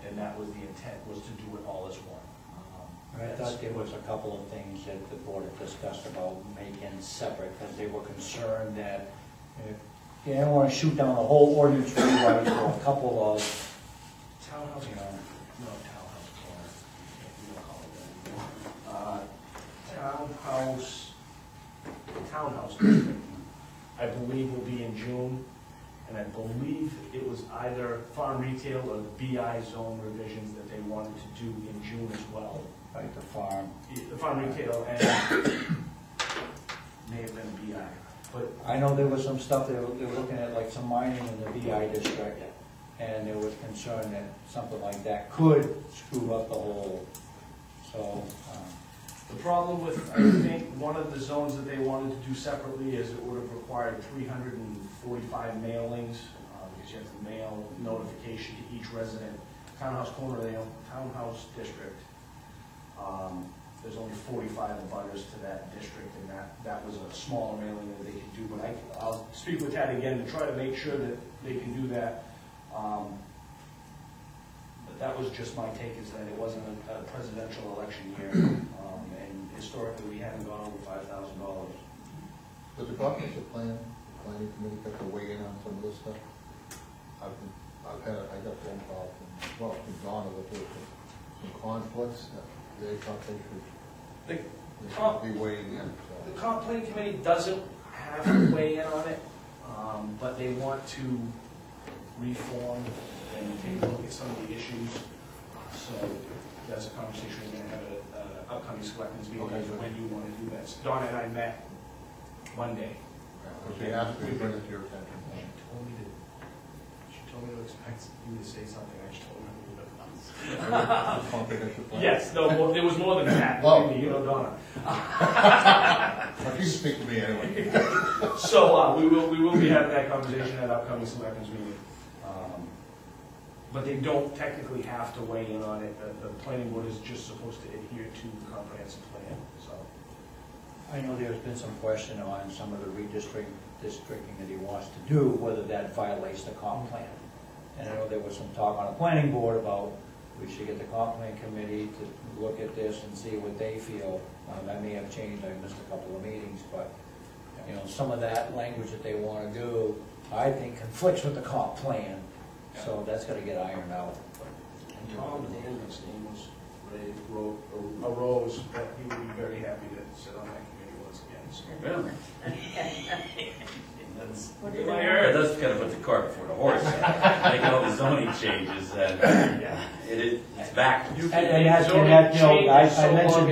and that was the intent, was to do it all as one. I thought there was a couple of things that the board had discussed about making separate, because they were concerned that if they didn't want to shoot down the whole ordinance rewrite for a couple of, Townhouse, you know, no, townhouse corner. You don't call it that. Townhouse district, I believe will be in June, and I believe it was either farm retail or the BI zone revisions that they wanted to do in June as well. like the farm. The farm retail and may have been BI, but I know there was some stuff, they were looking at like some mining in the BI district, and there was concern that something like that could screw up the whole, so, the problem with, I think, one of the zones that they wanted to do separately is it would have required 345 mailings, because you have to mail notification to each resident. Townhouse corner, townhouse district, there's only 45 abutters to that district, and that was a smaller mailing that they could do, but I'll speak with Tad again to try to make sure that they can do that. But that was just my take, is that it wasn't a presidential election year, and historically, we haven't gone over $5,000. Does the comprehensive planning committee have to weigh in on some of this stuff? I got phone calls from Donna that there were some conflicts that they thought they should be weighing in. So. The comp planning committee doesn't have to weigh in on it, but they want to reform and take a look at some of the issues. So that's a conversation we're going to have at an upcoming selectmen's meeting, when you want to do that. Donna and I met one day. Because they asked me to bring it to your attention. She told me to expect you to say something. I just told her a little bit Comprehensive plan? Yes, no, there was more than that. Well, you know, Donna. You speak to me anyway. So we will be having that conversation at upcoming selectmen's meeting. But they don't technically have to weigh in on it. The planning board is just supposed to adhere to the comprehensive plan. So I know there's been some question on some of the redistricting that he wants to do, whether that violates the comp plan. And I know there was some talk on the planning board about we should get the comp plan committee to look at this and see what they feel. That may have changed, I missed a couple of meetings, but you know, some of that language that they want to do, I think conflicts with the comp plan. So that's got to get ironed out. and Tom Daly's name was arose, but he would be very happy to sit on that committee once again. So. Really? What did I heard, that's kind of put the cart before the horse. Make all the zoning changes, and it's back. You And that's, you know, I so long mentioned,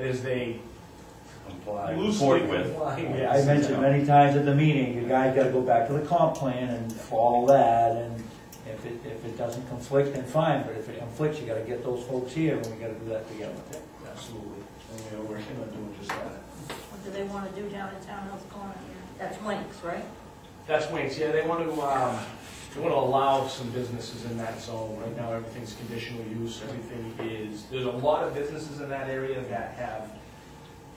as they Comply, loosely report with. comply. I Yes. mentioned many times at the meeting, you guys got to go back to the comp plan and follow that, and if it doesn't conflict, then fine, but if it conflicts, you got to get those folks here, and we got to do that together. Absolutely. And we're working on doing just that. What do they want to do down in Townhouse Corner? That's Winks, right? That's Winks, yeah, they want to allow some businesses in that zone. Right now, everything's conditional use, there's a lot of businesses in that area that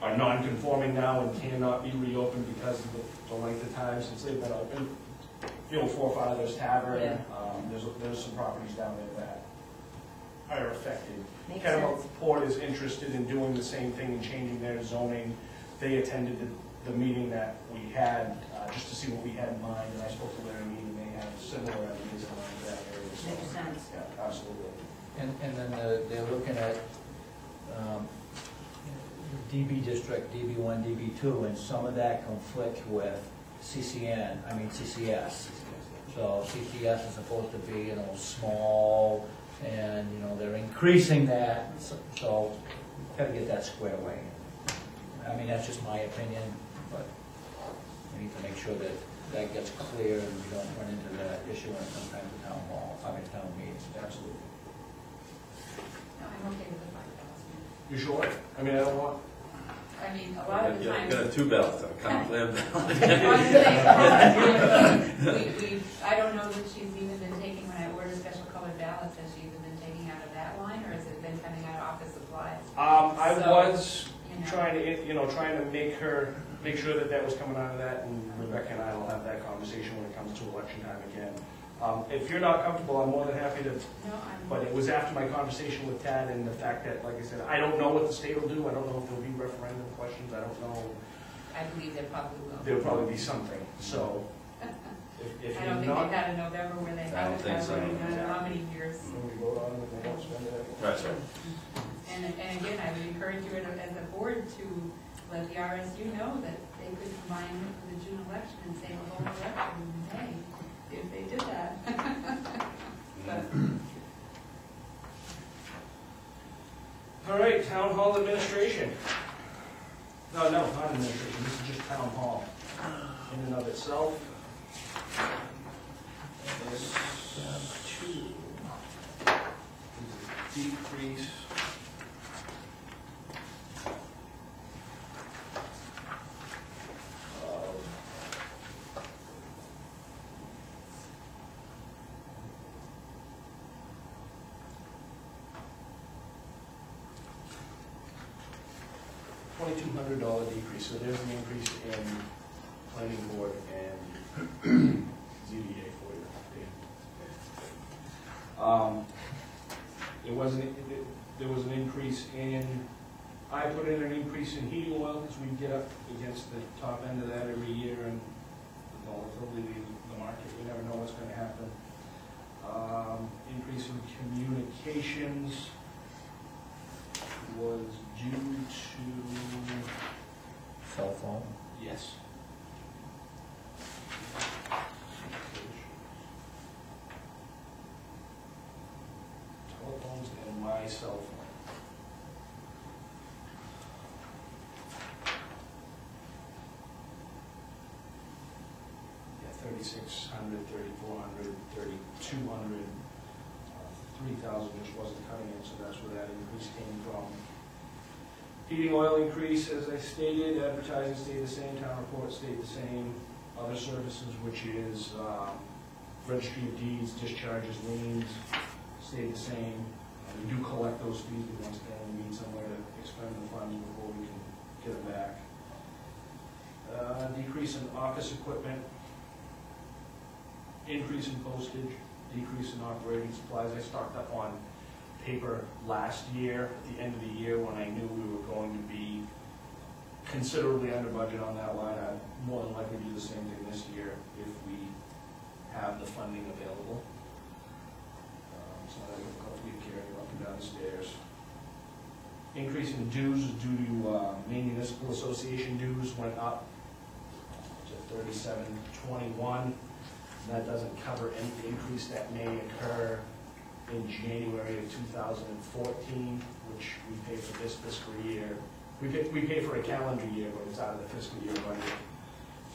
are non-conforming now and cannot be reopened because of the length of time since they've been open. The old Forefathers Tavern, Yeah. There's some properties down there that are affected. Makes Kennebec sense. Port is interested in doing the same thing and changing their zoning. They attended the meeting that we had, just to see what we had in mind, and I spoke to Larry Mead, and they have similar ideas in mind for that area. So, Makes sense. yeah, absolutely. And then they're looking at DB district, DB1, DB2, and some of that conflicts with CCS. So CCS is supposed to be, you know, small, and, you know, they're increasing that, so we've got to get that squared away. I mean, that's just my opinion, but we need to make sure that that gets clear and we don't run into that issue when it comes time to town hall, town meetings. Absolutely. No, I'm okay with the 5,000. You sure? I mean, I don't want. I mean, a lot of the You times. got two bells, so come live. I don't know that she's even been taking, when I order special colored ballots, has she even been taking out of that line, or has it been coming out of office supplies? I So, was you know. trying to make her make sure that that was coming out of that, and Rebecca and I will have that conversation when it comes to election time again. If you're not comfortable, I'm more than happy to, No, I'm. but it was after my conversation with Tad and the fact that, like I said, I don't know what the state will do, I don't know if there'll be referendum questions, I don't know. I believe there probably will. There'll probably be something, so if I you're don't think not. they've had a November where they I don't haven't think had so. one in how many years. When we vote on it, they don't spend it. That's right. And again, I would encourage you as a board to let the RSU know that they could combine with the June election and say a whole election in May, if they did that. But All right, town hall administration. No, not administration, this is just town hall in and of itself. This decrease. $2,200 decrease, so there's an increase in planning board and ZBA for you. There was an increase in, I put in an increase in heating oil, because we get up against the top end of that every year, and the volatility of the market, we never know what's gonna happen. Increase in communications was due to, Cell phone. yes. Telephones and my cell phone. Yeah, 3,600, 3,400, 3,200, 3,000 just wasn't cutting it, so that's where that increase came from. Heating oil increase, as I stated, advertising stayed the same, town report stayed the same, other services, which is registry of deeds, discharges, liens, stayed the same. We do collect those fees, but once again, we need somewhere to expend the funds before we can get them back. Decrease in office equipment, increase in postage, decrease in operating supplies. I stocked up on paper last year, at the end of the year, when I knew we were going to be considerably under budget on that line. I'd more than likely do the same thing this year if we have the funding available. It's not that difficult for you to carry up and down the stairs. Increase in dues is due to Maine Municipal Association dues went up to $37.21. That doesn't cover any increase that may occur in January of 2014, which we pay for this fiscal year. We pay for a calendar year, but it's out of the fiscal year budget.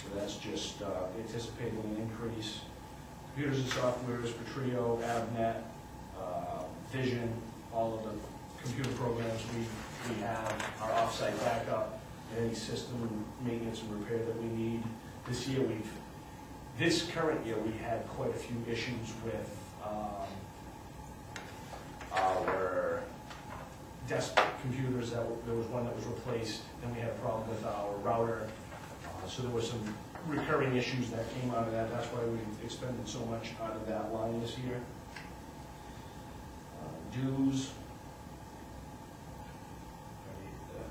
So that's just anticipating an increase. Computers and softwares for Trio, AvNet, Vision, all of the computer programs we have, our offsite backup, any system maintenance and repair that we need. This current year, we had quite a few issues with our desk computers. There was one that was replaced, then we had a problem with our router. So there were some recurring issues that came out of that. That's why we expended so much out of that line this year. Dues.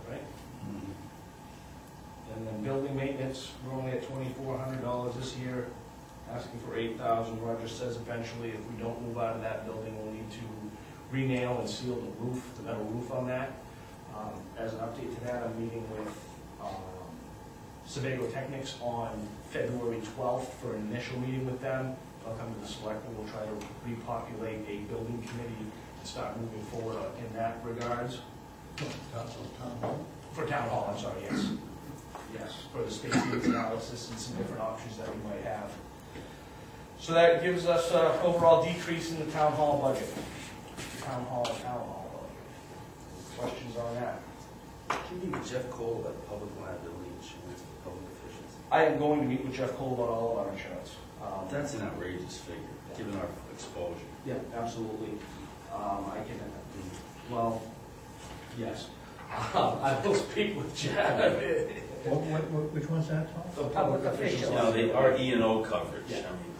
Right? And then building maintenance, we're only at $2,400 this year, asking for $8,000. Roger says eventually if we don't move out of that building, we'll need to re-nail and seal the roof, the metal roof on that. As an update to that, I'm meeting with Sebago Technics on February 12th for an initial meeting with them. I'll come to the Selectmen, we'll try to repopulate a building committee to start moving forward in that regards. For town hall, I'm sorry, yes. Yes, for the space needs analysis and some different options that we might have. So that gives us an overall decrease in the town hall budget. Town hall budget. Questions on that? Can you meet with Jeff Cole about public liability insurance for public officials? I am going to meet with Jeff Cole about all of our insurance. That's an outrageous figure, given our exposure. Yeah, absolutely. I can, well, yes. I will speak with Jeff. Which one's that, Tom? The Public officials. Now, they are E and O coverage, I Yeah. mean.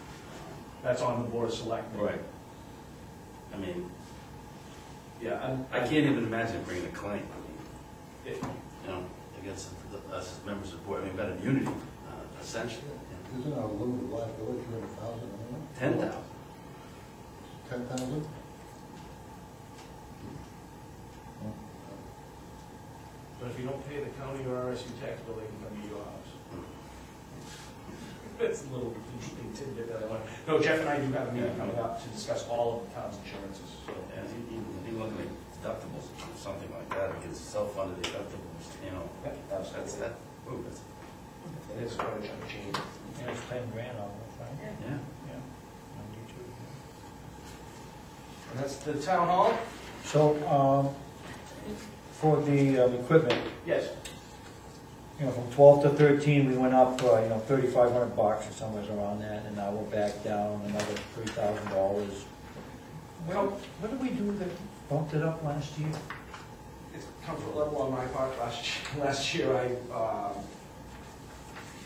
That's on the board of selectmen. Right. I mean, Yeah, I can't even imagine bringing a claim, I mean, it- you know, against us as members of the board, I mean, we've got immunity, essentially. Isn't our limit of liability 200,000? 10,000. 10,000? But if you don't pay the county or RSU tax bill, they can come to your house. That's a little interesting tidbit that I want. No, Jeff and I do have a meeting coming up to discuss all of the town's insurances, so. And even looking at deductibles, or something like that, against self-funded deductibles, you know, that's, ooh, that's, It is quite a chunk of change. Yeah, it's 10 grand almost, right? yeah. Yeah. 92. And that's the town hall? So, for the equipment, Yes. you know, from 12 to 13, we went up, you know, $3,500 or somewhere around that, and now we're back down another $3,000. Well, what did we do that bumped it up last year? It's comfort level on my part. Last year I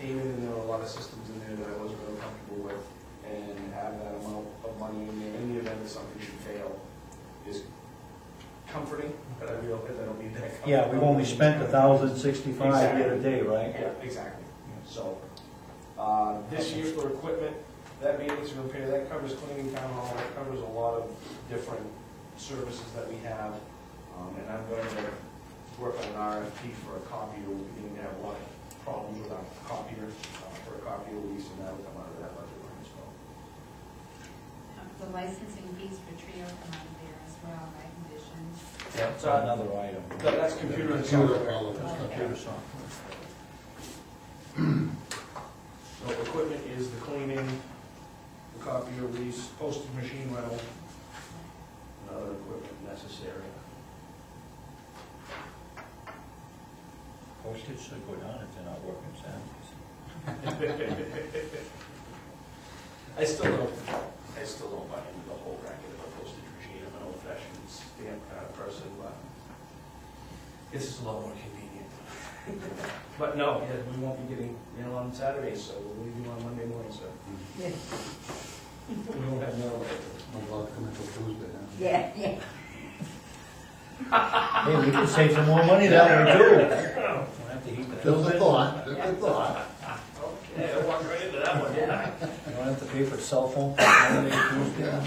came in and there were a lot of systems in there that I wasn't really comfortable with, and have that amount of money in there in the event that something should fail is comforting, but I realize I don't need that comfort. Yeah, we've only spent $1,065 year to date, right? Yeah, exactly. So, this year for equipment, that maintenance and repair, that covers cleaning town hall, that covers a lot of different services that we have. And I'm going to work on an RFP for a copier. We're beginning to have a lot of problems with our copier, for a copier lease, and that will come out of that budget line as well. The licensing fees for Trio come out of there as well, right, conditions? Yeah, it's another item. That's computer and Computer software. all of us. Computer software. So equipment is the cleaning, the copier lease, postage machine rental, and other equipment necessary. Postage should go down if they're not working Saturdays. I still don't buy into the whole racket of a postage machine. I'm an old-fashioned stamp kind of person, but this is a lot more convenient. But no, yeah, we won't be getting mail on Saturdays, so we'll leave you on Monday morning, sir. Yeah. We won't have mail. I'm allowed to come until Tuesday, huh? Yeah. Hey, we can save some more money that way too. We'll have to heat the Just a building. thought, just a thought. Okay, I walked right into that one, didn't I? You don't have to pay for cell phone for Monday, Tuesday.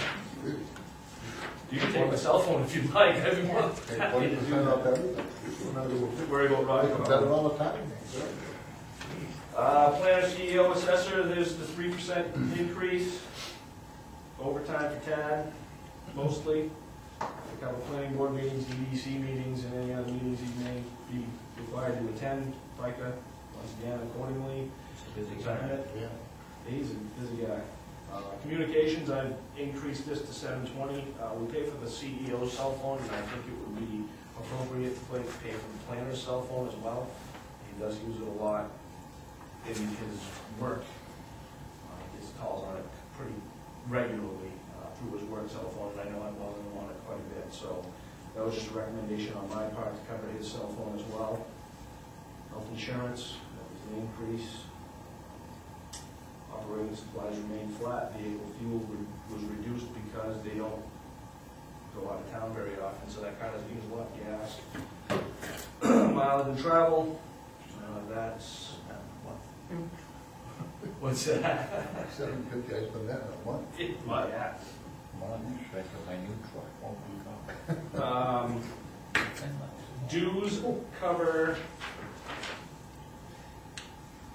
You can take my cell phone if you'd like. I'd be more than Hey, happy to do 20% off that. everything. Don't worry about I Roger. can bet it all the time. Planner, CEO, assessor, there's the 3% increase. Overtime for Tad, mostly. A couple planning board meetings, EDC meetings, and any other meetings he may be required to attend. FICA, once again, accordingly. Busy Retirement. Yeah. He's a busy guy. Communications, I've increased this to $720. We pay for the CEO's cell phone, and I think it would be appropriate to pay for the planner's cell phone as well. He does use it a lot in his work. He gets calls on it pretty regularly through his work cell phone, and I know I'm on him on it quite a bit. So that was just a recommendation on my part to cover his cell phone as well. Health insurance, that was an increase. Operating supplies remain flat. Vehicle fuel was reduced because they don't go out of town very often, so that kind of leaves a lot of gas. Mileage and travel, that's, what's that? 750, I spent that in a month. Yeah. Right for my new truck, won't be gone. Dues cover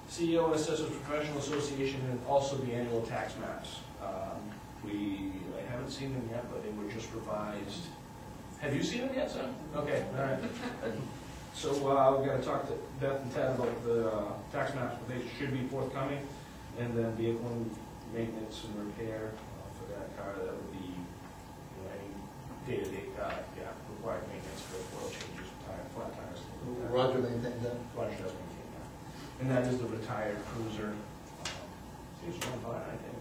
CEO and Assessors Professional Association and also the annual tax maps. I haven't seen them yet, but they were just revised. Have you seen them yet, sir? Okay, all right. So we've got to talk to Beth and Ted about the tax maps, but they should be forthcoming. And then vehicle and maintenance and repair for that car, that would be any day-to-day required maintenance for oil changes, flat tires. Roger maintains that? Roger does maintain that. And that is the retired cruiser. Seems to run fine, I think.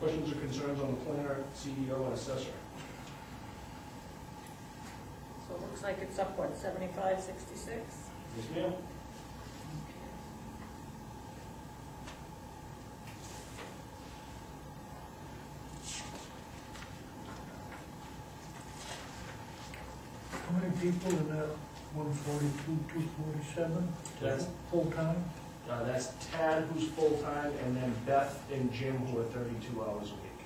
Questions or concerns on the planner, CEO, and assessor? So it looks looks like it's up, what, 75, 66? Yes, ma'am. How many people in that 142, 247? That's- Full-time? That's Tad, who's full-time, and then Beth and Jim, who are 32 hours a week.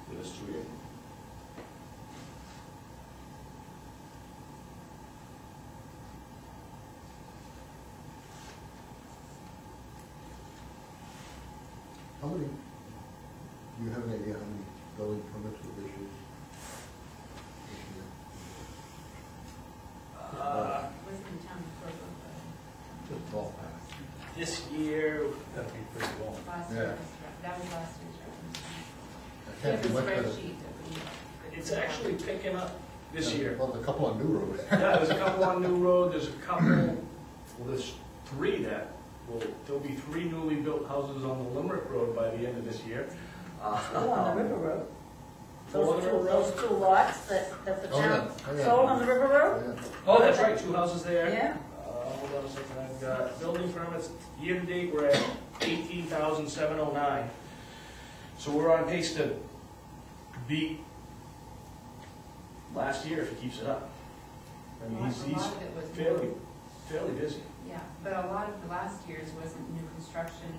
With us 2 years. How many, do you have an idea how many building permits were issued this year? Wasn't in town for Just ballpark. This year, That'd be pretty long. last Yeah. year. That was last year's reference. I We can't have be a much better. spreadsheet that we. it's actually picking up this year. Well, there's a couple on New Road. Yeah, there's a couple on New Road, there's a couple, well, there's 3 that, well, there'll be 3 newly built houses on the Limerick Road by the end of this year. Still on the River Road. Full on the River Road? Those 2 lots that the Oh, yeah. town Oh, yeah. sold on the River Road? Yeah. Oh, that's right, 2 houses there. Yeah. Hold on a second, I've got building permits, year to date, we're at 18,709. So we're on pace to beat last year if he keeps it up. I mean, A he's lot of it was fairly busy. Yeah, but a lot of the last year's wasn't new construction,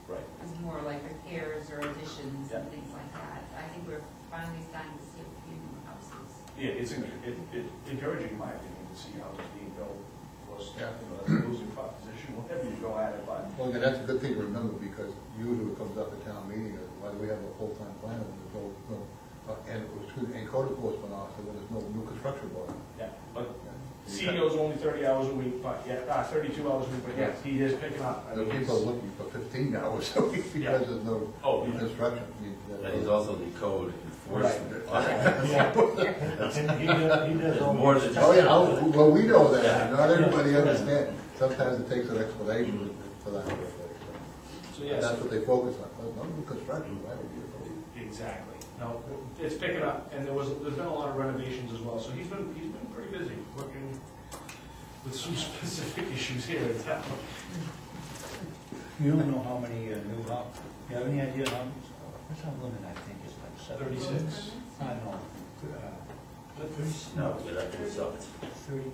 Right. it was more like repairs or additions Yeah. and things like that. I think we're finally starting to see a few new houses. Yeah, it's encouraging, in my opinion, to see houses being built. Of course, Yeah. that's a losing proposition, whatever you go at it, but. Well, again, that's a good thing to remember, because usually it comes up at town meeting, why do we have a full-time planner when there's no, and it was, and code enforcement officer when there's no new construction going on. Yeah, but Yeah. CEO's only 30 hours a week, but yeah, 32 hours a week, but yes, he is picking up. I The mean, people are looking for 15 hours a week Yeah. because there's no Oh, yeah. construction. I mean, But he's also the code enforcement. And he does all. More than Oh, yeah, well, we know that, Yeah. not everybody understands. Sometimes it takes an explanation for that. So And yes, that's what they focus on. No new construction, why would you? exactly. No, it's picking up, and there's been a lot of renovations as well, so he's been pretty busy working with some specific issues here in town. You don't know how many new houses, you have any idea how, what's our limit, I think, is like 36. I know. No, but I think it's up. 32.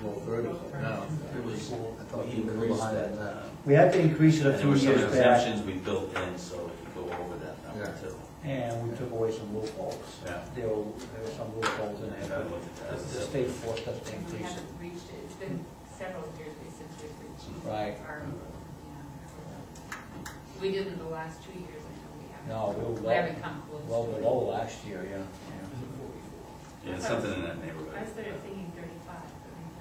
Well, 30 now. It was, I thought we you were increased behind that. on that. We had to increase it And a there few were some years back, exemptions we built in, so it could go over that number Yeah. too. and we took away some loopholes. Yeah. There were some loopholes in And I there, looked at but that. the state forced us to And we increase it. haven't reached it, it's been several years since we've reached. Right. our, we didn't the last 2 years, I know we haven't. No, we were We haven't come close. well to it. below last year, yeah. Yeah, something in that neighborhood. I started thinking 35.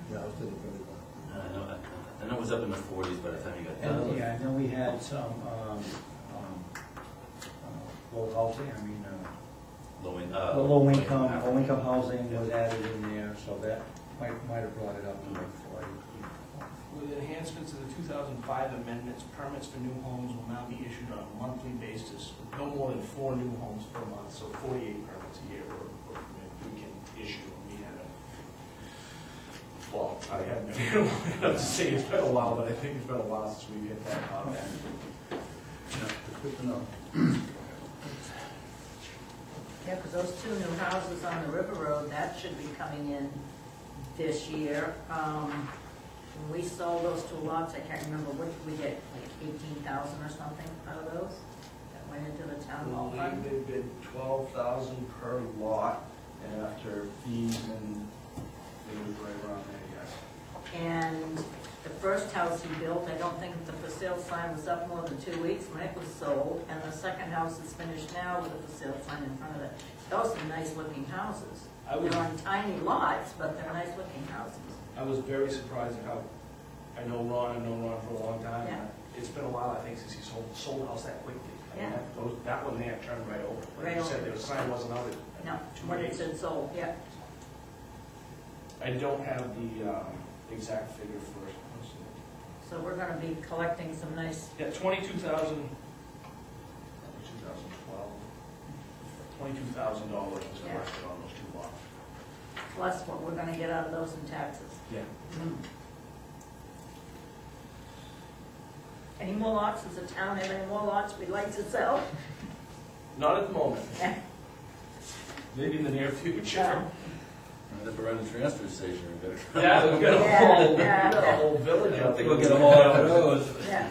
Yeah, I was thinking 35. I know it was up in the 40s by the time you got And, done. yeah, and then we had some, low housing, I mean, low income housing was added in there, so that might have brought it up to like 40. With enhancements to the 2005 amendments, permits for new homes will now be issued on a monthly basis, with no more than 4 new homes per month, so 48 permits a year we can issue. We had well, I haven't been able to say it's been a while, but I think it's been a while since we hit that top end. It's good to know. Yeah, because those 2 new houses on the River Road, that should be coming in this year. When we sold those 2 lots, I can't remember, what did we get, like 18,000 or something out of those? That went into the town hall I fund? believe they've been 12,000 per lot, and after fees and it was right around there, yes. And the first house he built, I don't think the for sale sign was up more than 2 weeks when it was sold, and the second house is finished now with a for sale sign in front of it. Those are nice looking houses. They're on tiny lots, but they're nice looking houses. I was very surprised at how, I've known Ron for a long time. Yeah. It's been a while, I think, since he sold the house that quickly. I mean, Yeah. that one there turned right over. Like Right you said, over. the sign wasn't out in No, 2 when it days. said sold, yeah. I don't have the exact figure for it. So we're gonna be collecting some nice, Yeah, 22,000, 2012, $22,000 was Yeah. collected on those 2 lots. plus what we're gonna get out of those in taxes. Yeah. Any more lots? Does the town have any more lots we'd like to sell? Not at the moment. Maybe in the near future. Right up around the transfer station, we better. Yeah, we've got a whole village I out don't think there. we'll get a whole lot of those. Yeah.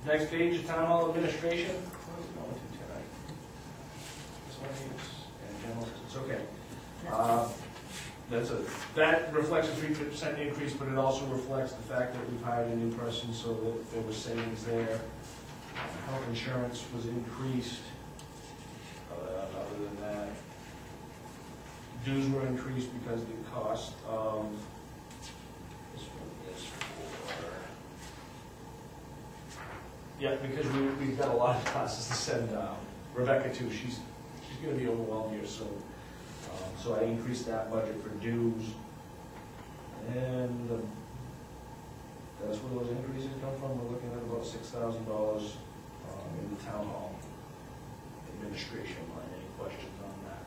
Next page is town hall administration. What is it going to tonight? Miscellaneous and general, it's okay. That reflects a 3% increase, but it also reflects the fact that we've hired a new person, so that there was savings there. Health insurance was increased. Other than that, dues were increased because of the cost of, this one is for, yeah, because we've got a lot of classes to send Rebecca to. She's going to be overwhelmed here, so I increased that budget for dues, and that's where those increases come from. We're looking at about $6,000 in the town hall administration line. Any questions on that?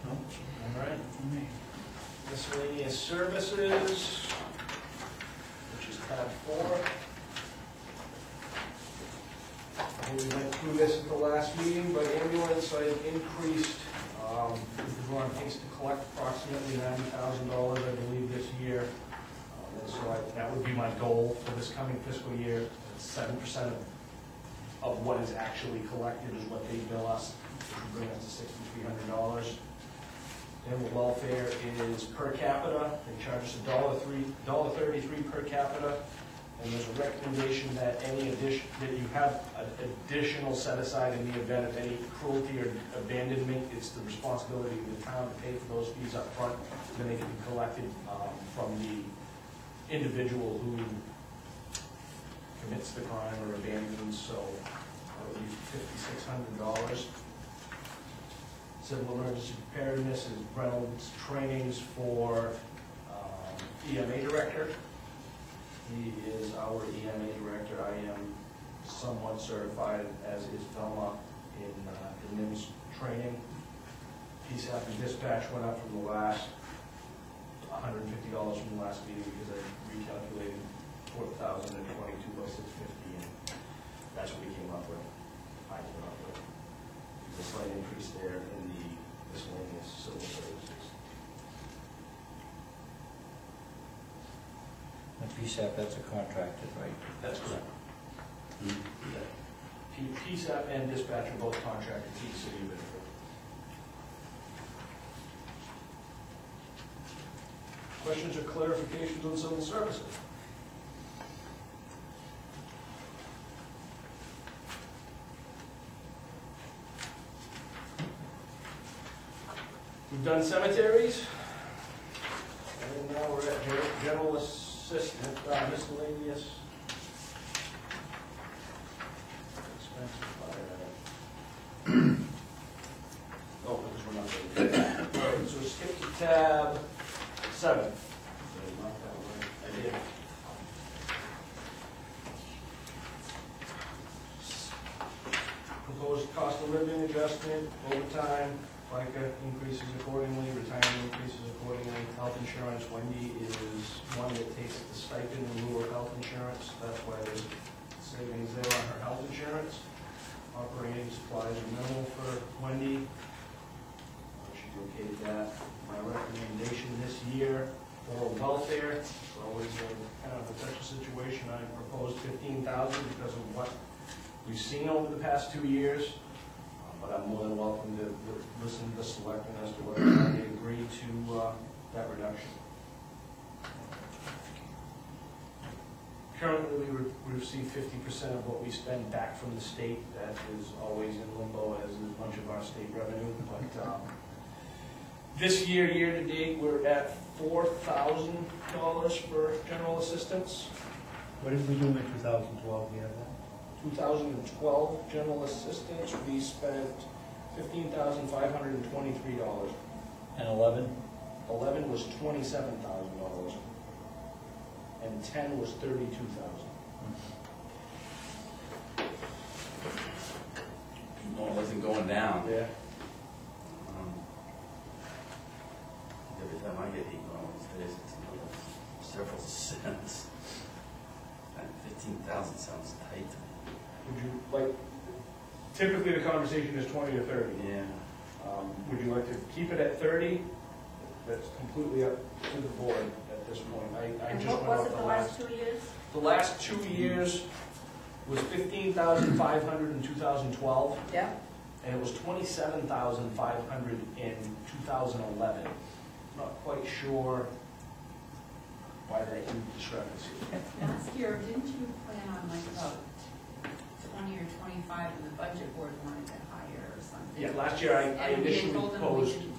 No? All right. Miscellaneous services, which is tab 4. We went through this at the last meeting, but ambulance I increased, we're on pace to collect approximately $90,000, I believe, this year. And so that would be my goal for this coming fiscal year. 7% of what is actually collected is what they bill us, which would bring us to $6,300. Animal welfare is per capita. They charge us $1.33 per capita. And there's a recommendation that any that you have an additional set aside in the event of any cruelty or abandonment. It's the responsibility of the town to pay for those fees up front. Then they can be collected from the individual who commits the crime or abandons. So that would be $5,600. Civil emergency preparedness is Reynolds trainings for EMA director. He is our EMA director. I am somewhat certified, as is Velma, in the NIMS training. PSAP and dispatch went up from the last $150 from the last meeting because I recalculated 4,022 by 650, and that's what we came up with. I came up with a slight increase there in the miscellaneous civil services. The PSAP, that's a contracted, right? That's correct. PSAP and dispatch are both contracted to the city of Bedford. Questions or clarifications on civil services? We've done cemeteries, and now we're at general assistant, miscellaneous expenses. Oh, because we're not there. All right, so skip to tab 7. I did. Proposed cost of living adjustment, overtime, FICA increases accordingly, retirement increases accordingly, health insurance. Wendy is one that takes the stipend in lieu of health insurance. That's why there's savings there on her health insurance. Operating supplies are minimal for Wendy. She okayed that. My recommendation this year for welfare, it's always kind of a touchy situation. I proposed $15,000 because of what we've seen over the past 2 years. But I'm more than welcome to listen to the selectmen as to whether or not they agree to that reduction. Currently, we receive 50% of what we spend back from the state. That is always in limbo, as is much of our state revenue. But this year, year to date, we're at $4,000 for general assistance. What did we do in 2012? We have that? 2012 general assistance, we spent $15,523. And 11? 11 was $27,000, and 10 was $32,000. No, it wasn't going down. Yeah. Every time I get heat on these days, it's another several cents. And 15,000 sounds tight to me. Would you like, typically the conversation is 20 to 30. Yeah. Would you like to keep it at 30? That's completely up to the board at this point. I And just what went was off it the last 2 years? The last 2 years was $15,500 in 2012, Yeah. and it was $27,500 in 2011. Not quite sure why that huge discrepancy. Last year, didn't you plan on like about 20 or 25 and the budget board wanted it higher or something? Yeah, last year I And we had initially told them we proposed, should,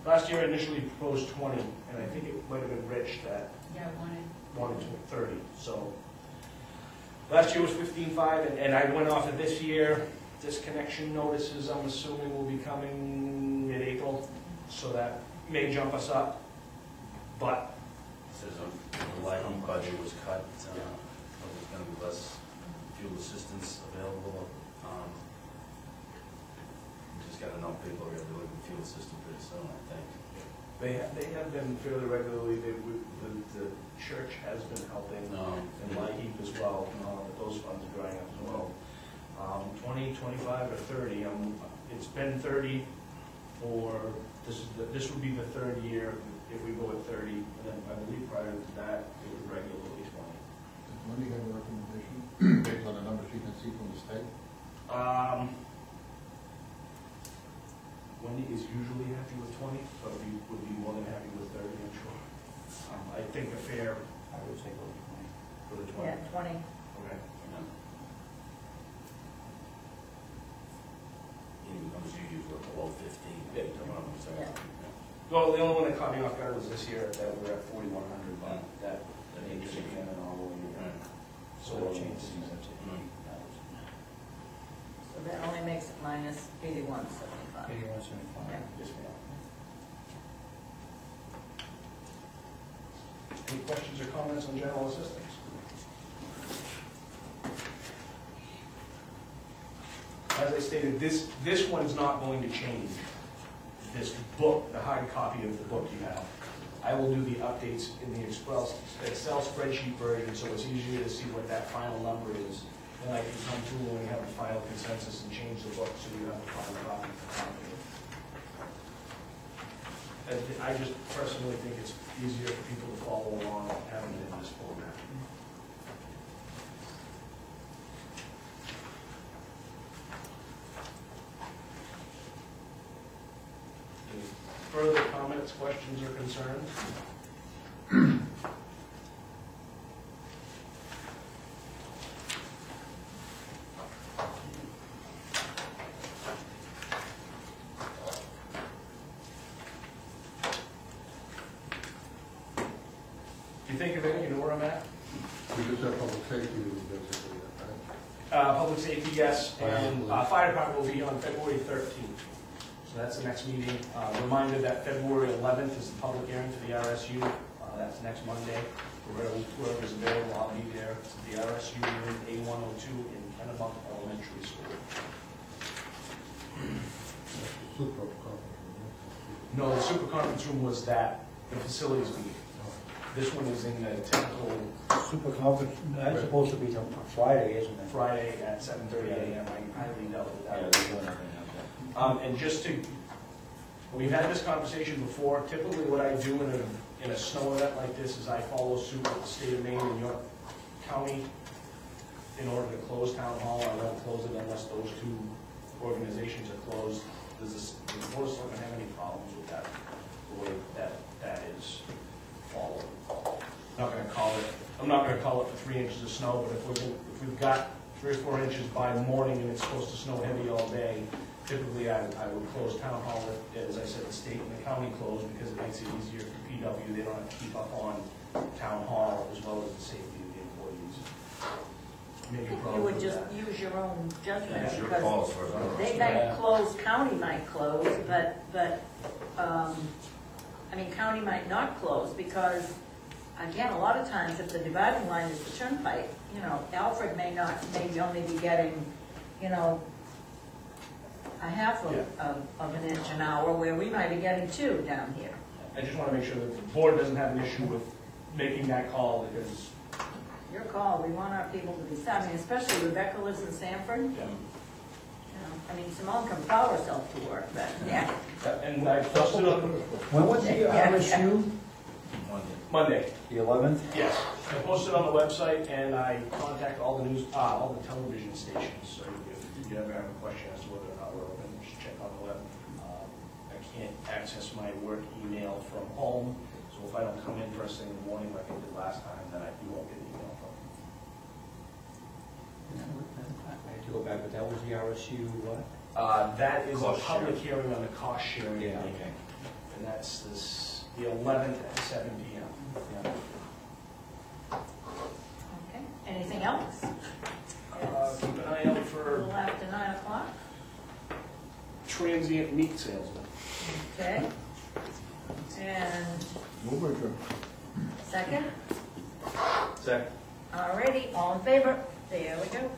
last year I initially proposed 20, and I think it might have been Rich that yeah, wanted to 30, so. Last year was 15.5, and I went off of this year. Disconnection notices, I'm assuming, will be coming mid-April, so that may jump us up. But Says the lighting budget was cut, there's gonna be less fuel assistance available. Just gotta know people are gonna be looking for fuel assistance pretty soon, I think. they have been fairly regularly, the church has been helping, and Lyheap as well, but those funds are drying up as well. 20, 25, or 30, it's been 30 for, this would be the third year if we go at 30, and then I believe prior to that, it was regularly 20. Does Wendy have a recommendation based on the numbers she can see from the state? Wendy is usually happy with 20, but we would be more than happy with 30, I'm sure. I think a fair, I would say go with 20. for the 20. Yeah, 20. Okay. Even numbers you use were below 15. Yeah. Yeah. Well, the only one that caught me off guard was this year, that we're at 4,100, but that ain't just again and all over year. So it changes. So that only makes it minus 81.75. 81.75. Yeah. Yes, ma'am. Any questions or comments on general assistance? As I stated, this one's not going to change. This book, the hard copy of the book you have, I will do the updates in the Excel spreadsheet version, so it's easier to see what that final number is. Then I can come through when we have the final consensus and change the book, so you have the final copy. I just personally think it's easier for people to follow along having it in this format. Any further comments, questions, or concerns? If you think of it, you know where I'm at? We just have public safety, basically, right? Public safety, yes, and fire department will be on February 13th. So that's the next meeting. Reminder that February 11th is the public hearing for the RSU. That's next Monday. Whoever's available, I'll be there. It's the RSU room A102 in Kennebunk Elementary School. Super conference room, No, the super conference room was the facilities meeting. This one is in the technical Super conference, that's supposed to be till Friday, isn't it? Friday at 7:30 a.m. I highly doubt Yeah, that. they're doing everything out there. And just to, we've had this conversation before. Typically what I do in a snow event like this is I follow suit with the state of Maine and York County in order to close town hall. I won't close it unless those two organizations are closed. Does the board of selectmen have any problems with that, the way that is followed? I'm not gonna call it for 3 inches of snow, but if we've got 3 or 4 inches by morning and it's supposed to snow heavy all day, typically I would close town hall, as I said, the state and the county closed because it makes it easier for PW. They don't have to keep up on town hall as well as the safety of the employees. Maybe a problem You would with just that. use your own judgment, It's your because call as far as I'm they concerned. might close, county might close, but I mean, county might not close, because, again, a lot of times, if the dividing line is the turnpike, you know, Alfred may only be getting, you know, a half of an inch an hour, where we might be getting 2 down here. I just want to make sure that the board doesn't have an issue with making that call, because Your call, we want our people to be, I mean, especially Rebecca lives in Sanford. You know, I mean, Simone can plow herself to work, but, yeah. and I posted on When was the RSU? Monday. The 11th? Yes, I posted on the website, and I contact all the television stations, so if you ever have a question as to whether or not we're open, just check on the web. I can't access my work email from home, so if I don't come in first thing in the morning like I did last time, then you won't get an email from me. I had to go back, but that was the RSU what? That is a Cost public hearing on the cost sharing. Yeah, agreement. okay. And that's the 11th at 7 p.m. Yeah. Okay, anything else? Keep an eye out A for little after 9 o'clock, transient meat salesman. okay? And Move adjourned. second? Second. Alrighty, all in favor? There we go.